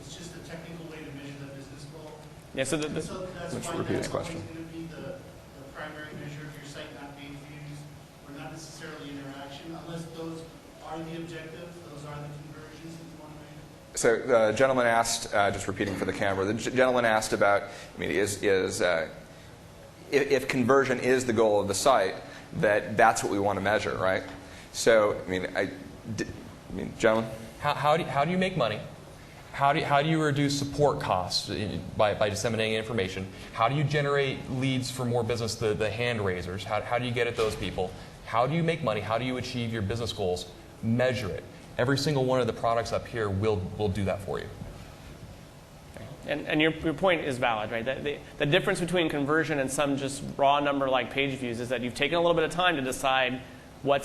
it's just a technical way to measure that business goal? Yeah, so So that's Let's why repeat that's his question. always going to be the primary measure of your site, not page views, or not necessarily interaction, unless those are the objectives, those are the conversions that you want to measure. So the gentleman asked, just repeating for the camera, the gentleman asked about, I mean, if conversion is the goal of the site, that's what we want to measure, right? So, I mean, gentlemen? How do you make money? How do you reduce support costs by disseminating information? How do you generate leads for more business, the hand raisers? How do you get at those people? How do you make money? How do you achieve your business goals? Measure it. Every single one of the products up here will do that for you. And your point is valid, right? The difference between conversion and some just raw number like page views is that you've taken a little bit of time to decide what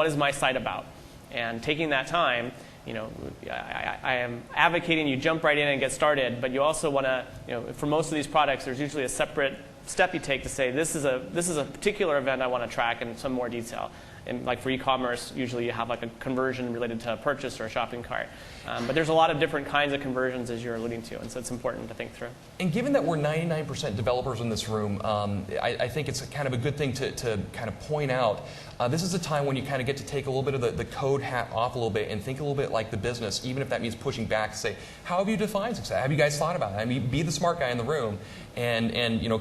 is my site about. And taking that time, I am advocating you jump right in and get started, but you also want to, for most of these products, there's usually a separate step you take to say, this is a particular event I want to track in some more detail. And like for e-commerce, usually you have like a conversion related to a purchase or a shopping cart. But there's a lot of different kinds of conversions as you're alluding to, and so it's important to think through. And given that we're 99% developers in this room, I think it's kind of a good thing to kind of point out. This is a time when you kind of get to take a little bit of the code hat off a little bit and think a little bit like the business, even if that means pushing back to say, how have you defined success? Have you guys thought about it? I mean, be the smart guy in the room and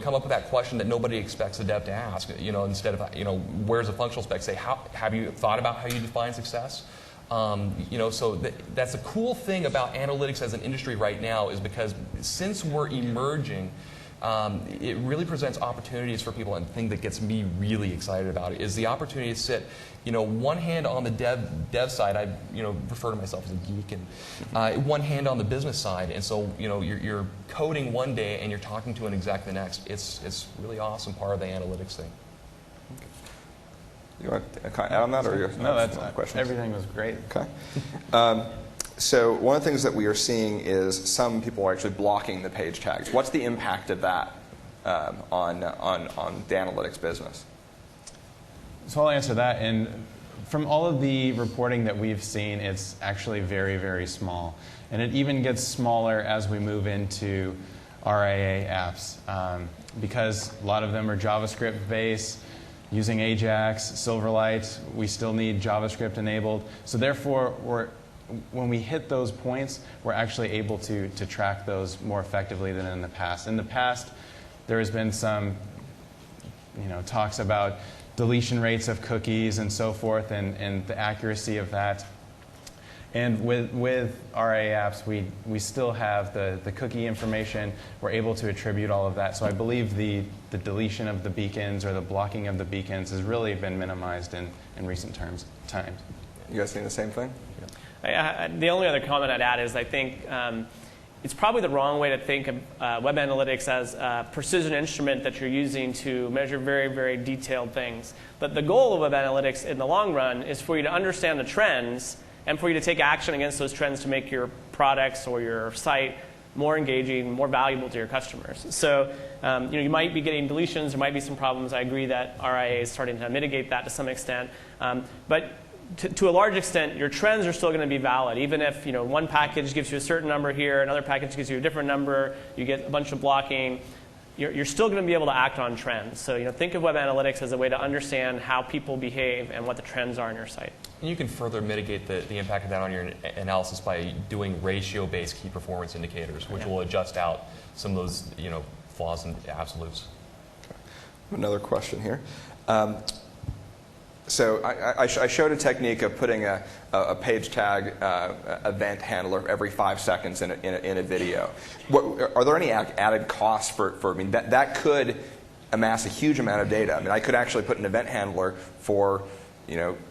come up with that question that nobody expects a dev to ask. Instead of, where's a functional spec? Say, have you thought about how you define success? So that's a cool thing about analytics as an industry right now is because since we're emerging, it really presents opportunities for people. And the thing that gets me really excited about it is the opportunity to sit, one hand on the dev side. I, refer to myself as a geek, and one hand on the business side. And so, you're coding one day and you're talking to an exec the next. It's really awesome part of the analytics thing. You want to add on that, or no? That's questions? Everything was great. Okay. So one of the things that we are seeing is some people are actually blocking the page tags. What's the impact of that on the analytics business? So I'll answer that. And from all of the reporting that we've seen, it's actually very, very small. And it even gets smaller as we move into RIA apps because a lot of them are JavaScript based. Using Ajax, Silverlight, we still need JavaScript enabled. So therefore, when we hit those points, we're actually able to track those more effectively than in the past. In the past, there has been some talks about deletion rates of cookies and so forth and the accuracy of that. And with RIA apps, we still have the cookie information. We're able to attribute all of that. So I believe the deletion of the beacons or the blocking of the beacons has really been minimized in recent times. You guys think the same thing? The only other comment I'd add is I think it's probably the wrong way to think of web analytics as a precision instrument that you're using to measure very, very detailed things. But the goal of web analytics in the long run is for you to understand the trends and for you to take action against those trends to make your products or your site more engaging, more valuable to your customers. So you might be getting deletions, there might be some problems. I agree that RIA is starting to mitigate that to some extent. But to a large extent, your trends are still going to be valid. Even if one package gives you a certain number here, another package gives you a different number, you get a bunch of blocking, you're still going to be able to act on trends. So think of web analytics as a way to understand how people behave and what the trends are on your site. And you can further mitigate the impact of that on your analysis by doing ratio-based key performance indicators, which will adjust out some of those flaws and absolutes. Okay. Another question here. So I showed a technique of putting a page tag event handler every 5 seconds in a video. Are there any added costs for that could amass a huge amount of data? I mean, I could actually put an event handler for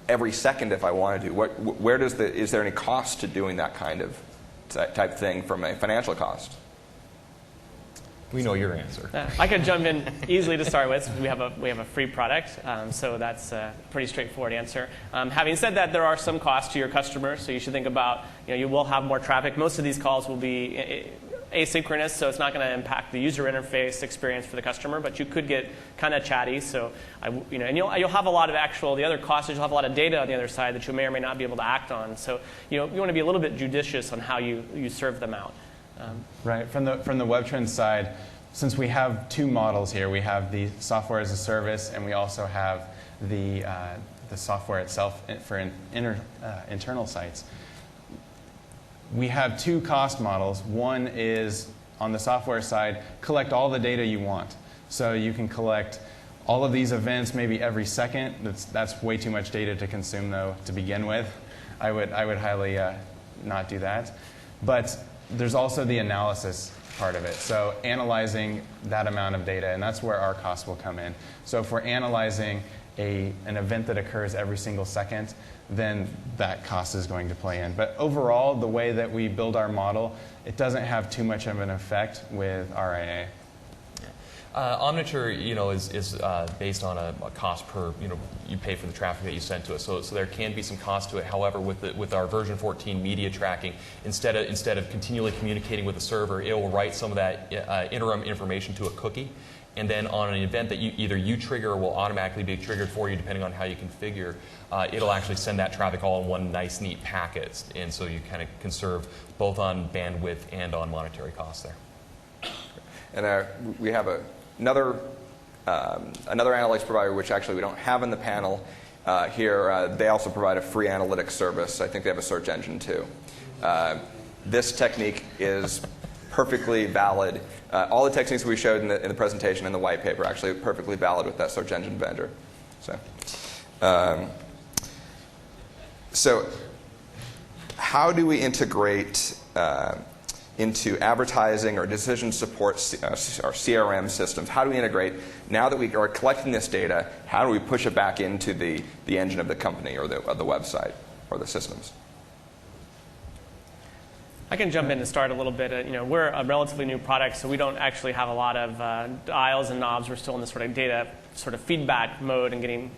every second if I wanted to. Is there any cost to doing that kind of type thing from a financial cost? We know your answer. I could jump in easily to start with. We have a free product, so that's a pretty straightforward answer. Having said that, there are some costs to your customers, so you should think about you will have more traffic. Most of these calls will be asynchronous, so it's not going to impact the user interface experience for the customer, but you could get kind of chatty. So and you'll have a lot of the other costs is you'll have a lot of data on the other side that you may or may not be able to act on. So you want to be a little bit judicious on how you serve them out. Right. From the WebTrends side, since we have two models here, we have the software as a service, and we also have the software itself for internal sites. We have two cost models. One is, on the software side, collect all the data you want. So you can collect all of these events maybe every second. That's way too much data to consume, though, to begin with. I would highly not do that. But there's also the analysis part of it. So analyzing that amount of data, and that's where our costs will come in. So if we're analyzing an event that occurs every single second, then that cost is going to play in. But overall, the way that we build our model, it doesn't have too much of an effect with RIA. Omniture, is based on a cost per, you pay for the traffic that you send to us. So there can be some cost to it. However, with our version 14 media tracking, instead of continually communicating with the server, it will write some of that interim information to a cookie. And then on an event that either you trigger or will automatically be triggered for you, depending on how you configure, it'll actually send that traffic all in one nice, neat packet. And so you kind of conserve both on bandwidth and on monetary costs there. And we have another analytics provider, which actually we don't have in the panel here. They also provide a free analytics service. I think they have a search engine too. This technique is perfectly valid. All the techniques we showed in the presentation and the white paper are actually perfectly valid with that search engine vendor. So how do we integrate into advertising or decision support or CRM systems? How do we integrate, now that we are collecting this data, how do we push it back into the engine of the company or the website or the systems? I can jump in to start a little bit. We're a relatively new product, so we don't actually have a lot of dials and knobs. We're still in this sort of data feedback mode and getting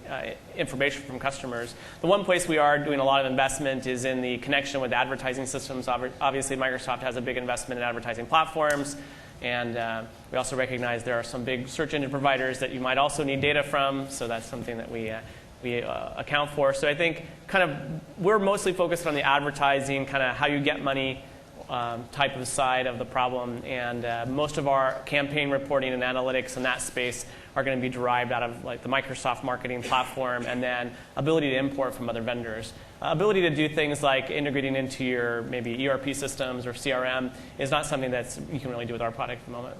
information from customers. The one place we are doing a lot of investment is in the connection with advertising systems. Obviously, Microsoft has a big investment in advertising platforms, and we also recognize there are some big search engine providers that you might also need data from, so that's something that we account for. So I think we're mostly focused on the advertising, how you get money type of side of the problem, and most of our campaign reporting and analytics in that space are going to be derived out of the Microsoft marketing platform, and then ability to import from other vendors. Ability to do things like integrating into your maybe ERP systems or CRM is not something that you can really do with our product at the moment.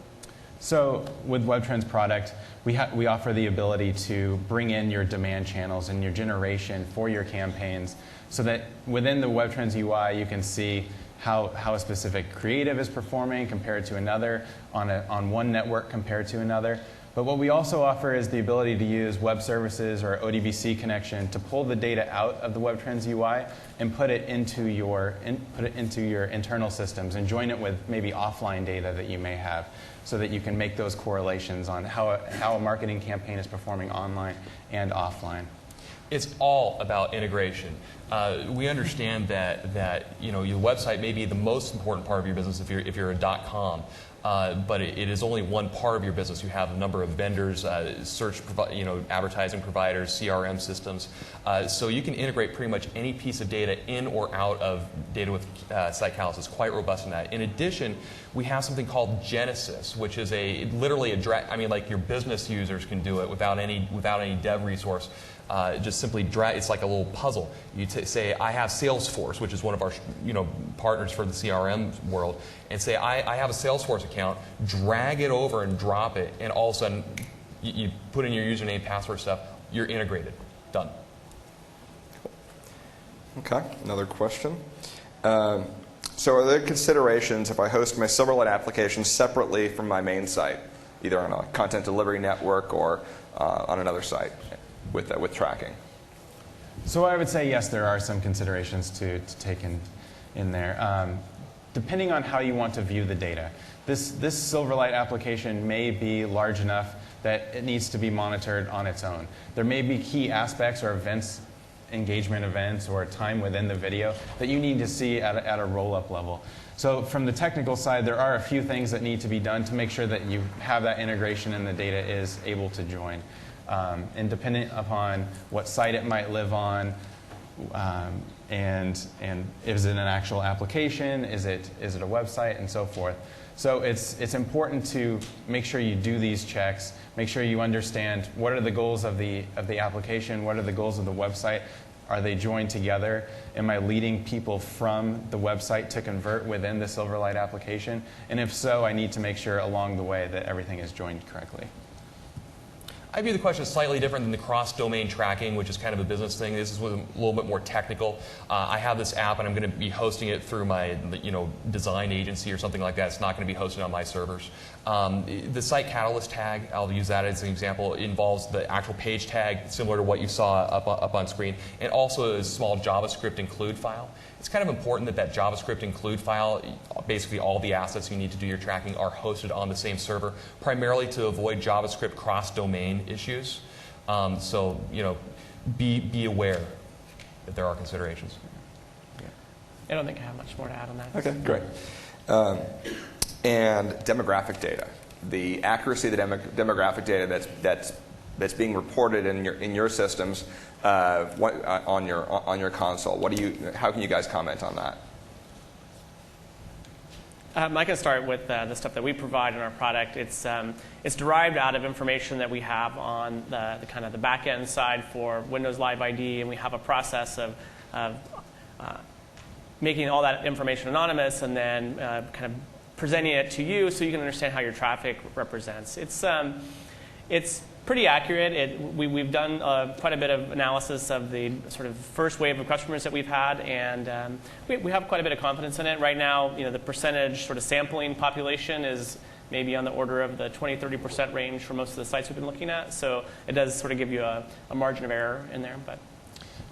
So with WebTrends product, we offer the ability to bring in your demand channels and your generation for your campaigns, so that within the WebTrends UI you can see how a specific creative is performing compared to another, on one network compared to another. But what we also offer is the ability to use web services or ODBC connection to pull the data out of the WebTrends UI and put it into your internal systems and join it with maybe offline data that you may have, so that you can make those correlations on how a marketing campaign is performing online and offline. It's all about integration. We understand that your website may be the most important part of your business if you're a .com, but it is only one part of your business. You have a number of vendors, advertising providers, CRM systems. So you can integrate pretty much any piece of data in or out of data with Site Catalyst. It's quite robust in that. In addition, we have something called Genesis, which is literally your business users can do it without any dev resource. Just simply drag. It's like a little puzzle. You say, I have Salesforce, which is one of our partners for the CRM world, and say, I have a Salesforce account. Drag it over and drop it, and all of a sudden, you put in your username, password stuff. You're integrated. Done. Okay. Another question. So are there considerations if I host my Silverlight application separately from my main site, either on a content delivery network or on another site? With tracking? So I would say yes, there are some considerations to take in there. Depending on how you want to view the data. This Silverlight application may be large enough that it needs to be monitored on its own. There may be key aspects or events, engagement events, or time within the video that you need to see at a roll-up level. So from the technical side, there are a few things that need to be done to make sure that you have that integration and the data is able to join. And dependent upon what site it might live on, and is it an actual application? Is it a website, and so forth. So it's important to make sure you do these checks. Make sure you understand what are the goals of the application, what are the goals of the website. Are they joined together? Am I leading people from the website to convert within the Silverlight application? And if so, I need to make sure along the way that everything is joined correctly. I view the question slightly different than the cross-domain tracking, which is kind of a business thing. This is a little bit more technical. I have this app, and I'm going to be hosting it through my design agency or something like that. It's not going to be hosted on my servers. The site catalyst tag, I'll use that as an example, involves the actual page tag, similar to what you saw up on screen, and also a small JavaScript include file. It's kind of important that JavaScript include file, basically all the assets you need to do your tracking, are hosted on the same server, primarily to avoid JavaScript cross-domain issues. So, be aware that there are considerations. I don't think I have much more to add on that. Okay, great. And demographic data, the accuracy of the demographic data that's being reported in your systems on your console. How can you guys comment on that? I can start with the stuff that we provide in our product. It's derived out of information that we have on the kind of the back end side for Windows Live ID, and we have a process of making all that information anonymous and then kind of presenting it to you so you can understand how your traffic represents. It's pretty accurate. We've done quite a bit of analysis of the sort of first wave of customers that we've had, and we have quite a bit of confidence in it. Right now, the percentage sort of sampling population is maybe on the order of the 20-30% range for most of the sites we've been looking at. So it does sort of give you a margin of error in there.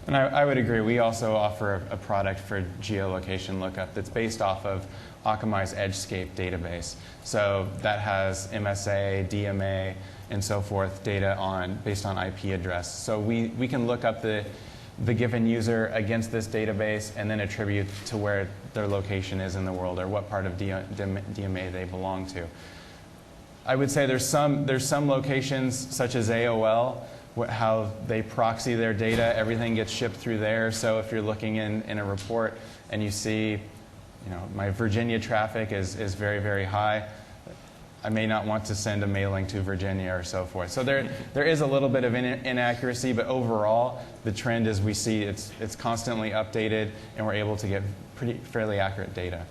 And I would agree. We also offer a product for geolocation lookup that's based off of Akamai's EdgeScape database. So that has MSA, DMA, and so forth data based on IP address. So we can look up the given user against this database and then attribute to where their location is in the world or what part of DMA they belong to. I would say there's some locations such as AOL, how they proxy their data. Everything gets shipped through there. So if you're looking in a report and you see, my Virginia traffic is very, very high, I may not want to send a mailing to Virginia or so forth. So there is a little bit of inaccuracy, but overall, the trend is we see it's constantly updated, and we're able to get fairly accurate data.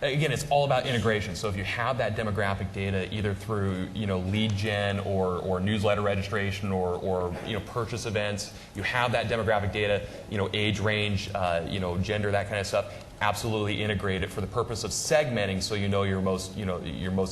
Again, it's all about integration. So if you have that demographic data either through lead gen or newsletter registration or purchase events, you have that demographic data, age range, gender, that kind of stuff. Absolutely integrate it for the purpose of segmenting, so your most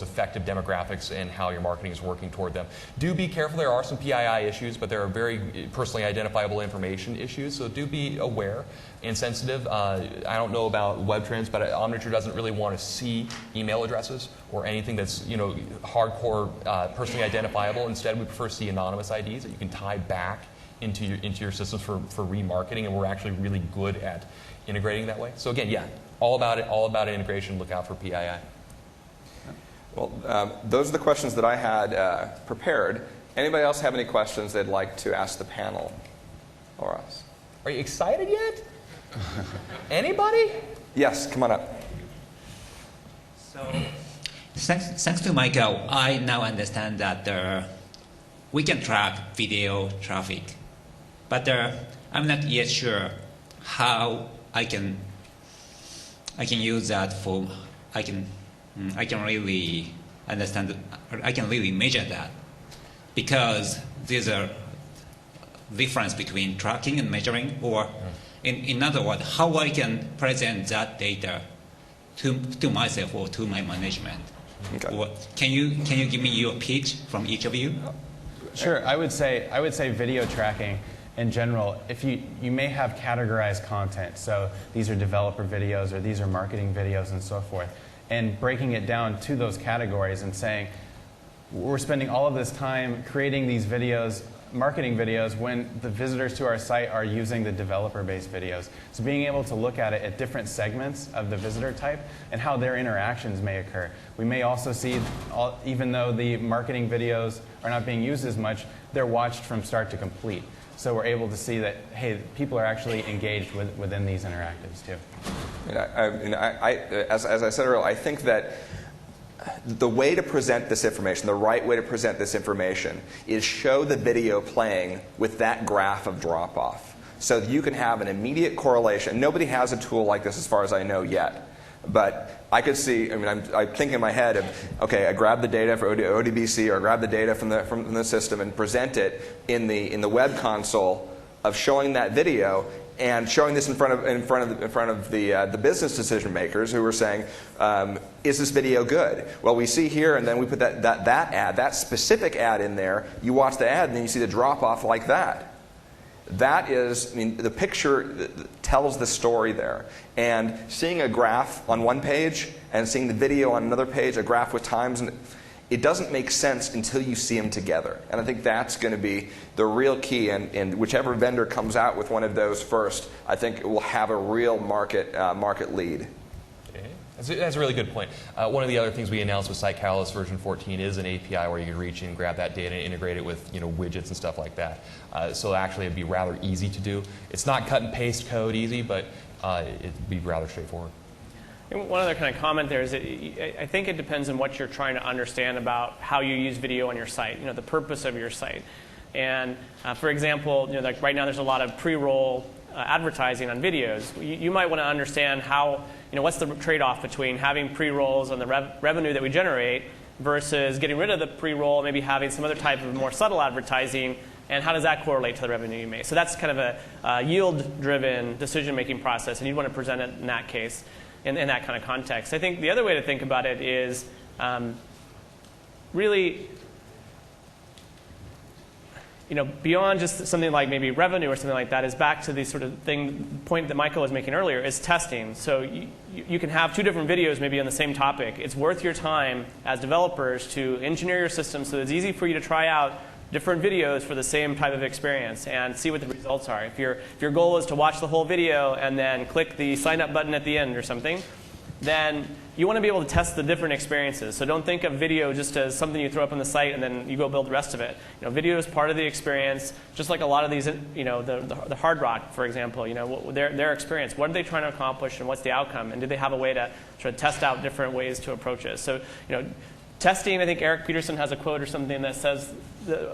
effective demographics and how your marketing is working toward them. Do be careful. There are some PII issues, but there are very personally identifiable information issues. So do be aware and sensitive. I don't know about WebTrends, but Omniture doesn't really want to see email addresses or anything that's hardcore personally identifiable. Instead, we prefer to see anonymous IDs that you can tie back into your systems for remarketing, and we're actually really good at integrating that way. So again, all about it, all about integration. Look out for PII. Well, those are the questions that I had prepared. Anybody else have any questions they'd like to ask the panel or us? Are you excited yet? Anybody? Yes, come on up. So, thanks to Michael, I now understand that we can track video traffic, but I'm not yet sure how I can use that for I can really understand I can really measure that, because there's a difference between tracking and measuring, or in other words, how I can present that data to myself or to my management. Okay. Or can you give me your pitch from each of you? Sure. I would say video tracking in general, if you may have categorized content, so these are developer videos or these are marketing videos and so forth, and breaking it down to those categories and saying, we're spending all of this time creating these videos, marketing videos, when the visitors to our site are using the developer-based videos. So being able to look at it at different segments of the visitor type and how their interactions may occur. We may also see, even though the marketing videos are not being used as much, they're watched from start to complete. So we're able to see that, hey, people are actually engaged within these interactives too. As I said earlier, I think that the way to present this information, the right way to present this information, is show the video playing with that graph of drop-off. So that you can have an immediate correlation. Nobody has a tool like this as far as I know yet. But I could see, I'm thinking in my head of, okay, I grab the data for ODBC or grab the data from the system and present it in the web console of showing that video and showing this in front of the business decision makers who are saying, is this video good? Well, we see here, and then we put that ad, that specific ad in there. You watch the ad, and then you see the drop off like that. That is, the picture tells the story there. And seeing a graph on one page and seeing the video on another page, a graph with times, it doesn't make sense until you see them together. And I think that's going to be the real key. And whichever vendor comes out with one of those first, I think it will have a real market lead. That's a really good point. One of the other things we announced with Site Catalyst version 14 is an API where you can reach in and grab that data and integrate it with widgets and stuff like that. So actually it'd be rather easy to do. It's not cut and paste code easy, but it'd be rather straightforward. And one other kind of comment there is that I think it depends on what you're trying to understand about how you use video on your site, the purpose of your site. And for example, like right now there's a lot of pre-roll advertising on videos. You might want to understand how, what's the trade-off between having pre-rolls and the revenue that we generate versus getting rid of the pre-roll, maybe having some other type of more subtle advertising, and how does that correlate to the revenue you make? So that's kind of a yield-driven decision-making process, and you'd want to present it in that case, in that kind of context. I think the other way to think about it is really, beyond just something like maybe revenue or something like that, is back to the sort of point that Michael was making earlier, is testing. So you can have two different videos maybe on the same topic. It's worth your time as developers to engineer your system so it's easy for you to try out different videos for the same type of experience and see what the results are. If your goal is to watch the whole video and then click the sign up button at the end or something, then you want to be able to test the different experiences. So don't think of video just as something you throw up on the site and then you go build the rest of it. Video is part of the experience, just like a lot of these, the Hard Rock, for example, their experience. What are they trying to accomplish and what's the outcome? And do they have a way to sort of test out different ways to approach it? So, testing, I think Eric Peterson has a quote or something that says,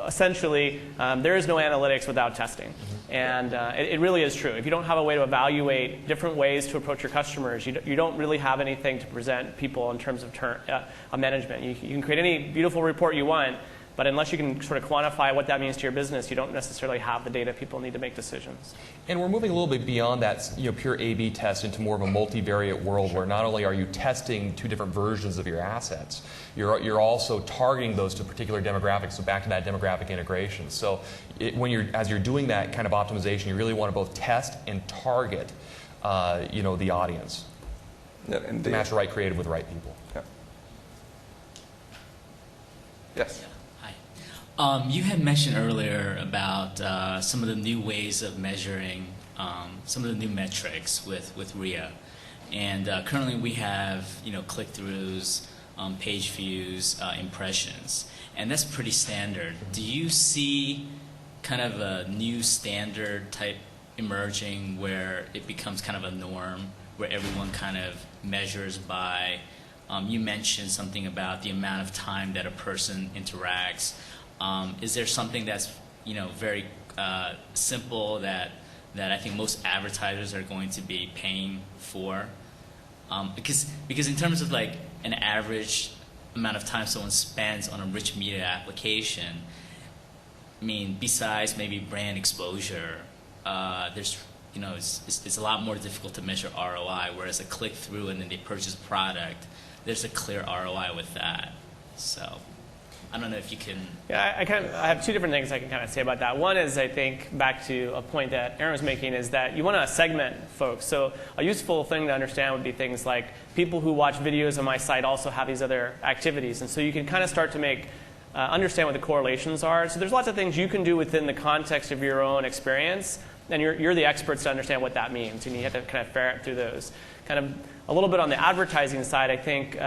essentially, there is no analytics without testing. And it really is true. If you don't have a way to evaluate different ways to approach your customers, you don't really have anything to present people in terms of management. You can create any beautiful report you want, but unless you can sort of quantify what that means to your business, you don't necessarily have the data people need to make decisions. And we're moving a little bit beyond that pure A/B test into more of a multivariate world where not only are you testing two different versions of your assets, you're also targeting those to particular demographics, so back to that demographic integration. So as you're doing that kind of optimization, you really want to both test and target the audience. Yeah, to match the right creative with the right people. Yeah. Yes. You had mentioned earlier about some of the new ways of measuring some of the new metrics with RIA, and currently we have click-throughs, page views, impressions, and that's pretty standard. Do you see kind of a new standard type emerging where it becomes kind of a norm where everyone kind of measures by? You mentioned something about the amount of time that a person interacts. Is there something that's very simple that I think most advertisers are going to be paying for? Because in terms of like an average amount of time someone spends on a rich media application, besides maybe brand exposure, there's it's a lot more difficult to measure ROI. Whereas a click through and then they purchase a product, there's a clear ROI with that. So. I don't know if you can. Yeah, I have two different things I can kind of say about that. One is, I think, back to a point that Aaron was making, is that you want to segment folks. So a useful thing to understand would be things like people who watch videos on my site also have these other activities. And so you can kind of start to understand what the correlations are. So there's lots of things you can do within the context of your own experience, and you're the experts to understand what that means. And you have to kind of ferret through those. Kind of a little bit on the advertising side, I think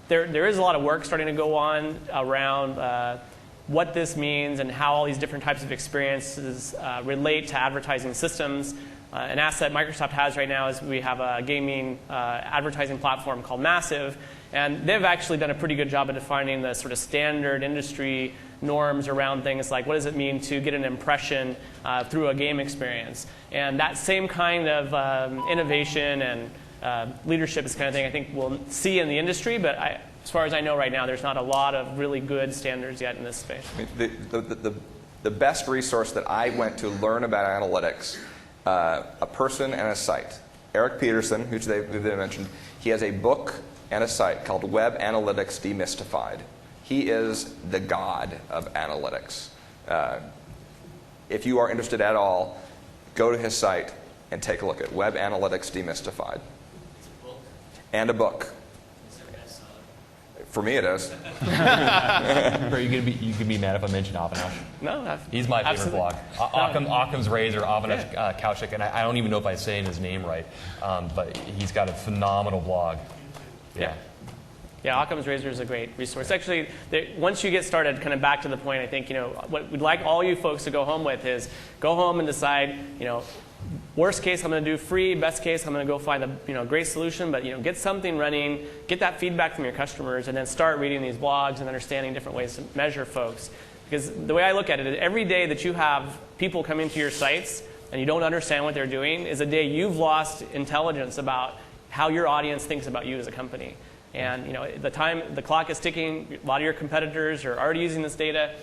there is a lot of work starting to go on around what this means and how all these different types of experiences relate to advertising systems. An asset Microsoft has right now is we have a gaming advertising platform called Massive, and they've actually done a pretty good job of defining the sort of standard industry norms around things like what does it mean to get an impression through a game experience. And that same kind of innovation and leadership is the kind of thing I think we'll see in the industry, but as far as I know right now, there's not a lot of really good standards yet in this space. The best resource that I went to learn about analytics, a person and a site. Eric Peterson, who they mentioned, he has a book and a site called Web Analytics Demystified. He is the god of analytics. If you are interested at all, go to his site and take a look at Web Analytics Demystified. It's a book. And a book. It's a bestseller. For me, it is. Are you gonna be mad if I mention Avinash? No, He's my favorite absolutely. blog. Occam's Razor, Avinash Kaushik, and I don't even know if I'm saying his name right, but he's got a phenomenal blog. Yeah, Occam's Razor is a great resource. Actually, once you get started, kind of back to the point, I think, what we'd like all you folks to go home with is go home and decide, worst case, I'm going to do free. Best case, I'm going to go find a great solution. But get something running, get that feedback from your customers, and then start reading these blogs and understanding different ways to measure folks. Because the way I look at it is every day that you have people come into your sites and you don't understand what they're doing is a day you've lost intelligence about how your audience thinks about you as a company. And the clock is ticking. A lot of your competitors are already using this data.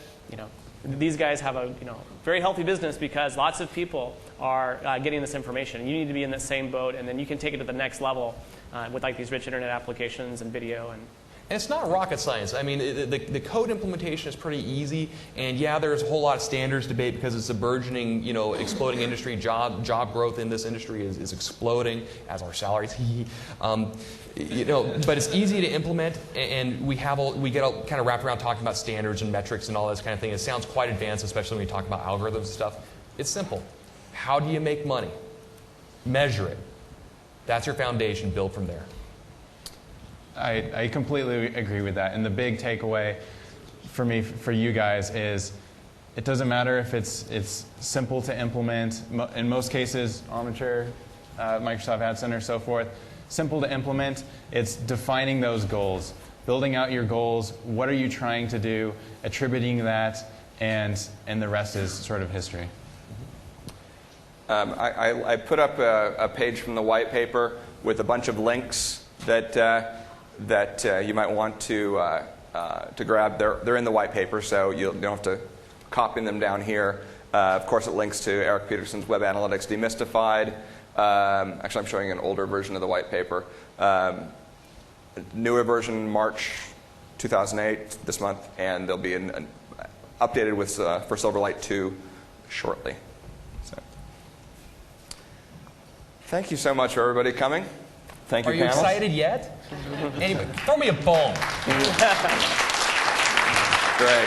These guys have a very healthy business because lots of people are getting this information. You need to be in the same boat, and then you can take it to the next level with these rich internet applications and video. And it's not rocket science. I mean, the code implementation is pretty easy, and yeah, there's a whole lot of standards debate because it's a burgeoning, exploding industry. Job growth in this industry is exploding, as are salaries. But it's easy to implement, and we get all kind of wrapped around talking about standards and metrics and all this kind of thing. It sounds quite advanced, especially when you talk about algorithms and stuff. It's simple. How do you make money? Measure it. That's your foundation. Build from there. I completely agree with that. And the big takeaway for me, for you guys, is it doesn't matter if it's simple to implement. In most cases, Omniture, Microsoft Ad Center, so forth, simple to implement. It's defining those goals, building out your goals. What are you trying to do? Attributing that, and the rest is sort of history. I put up a page from the white paper with a bunch of links that you might want to grab. They're in the white paper, so you don't have to copy them down here. Of course, it links to Eric Peterson's Web Analytics Demystified. Actually, I'm showing an older version of the white paper. Newer version, March 2008, this month, and they'll be updated with for Silverlight 2 shortly. So, thank you so much for everybody coming. Thank you, Are you panelists. excited yet? Anyway, throw me a bone. Great.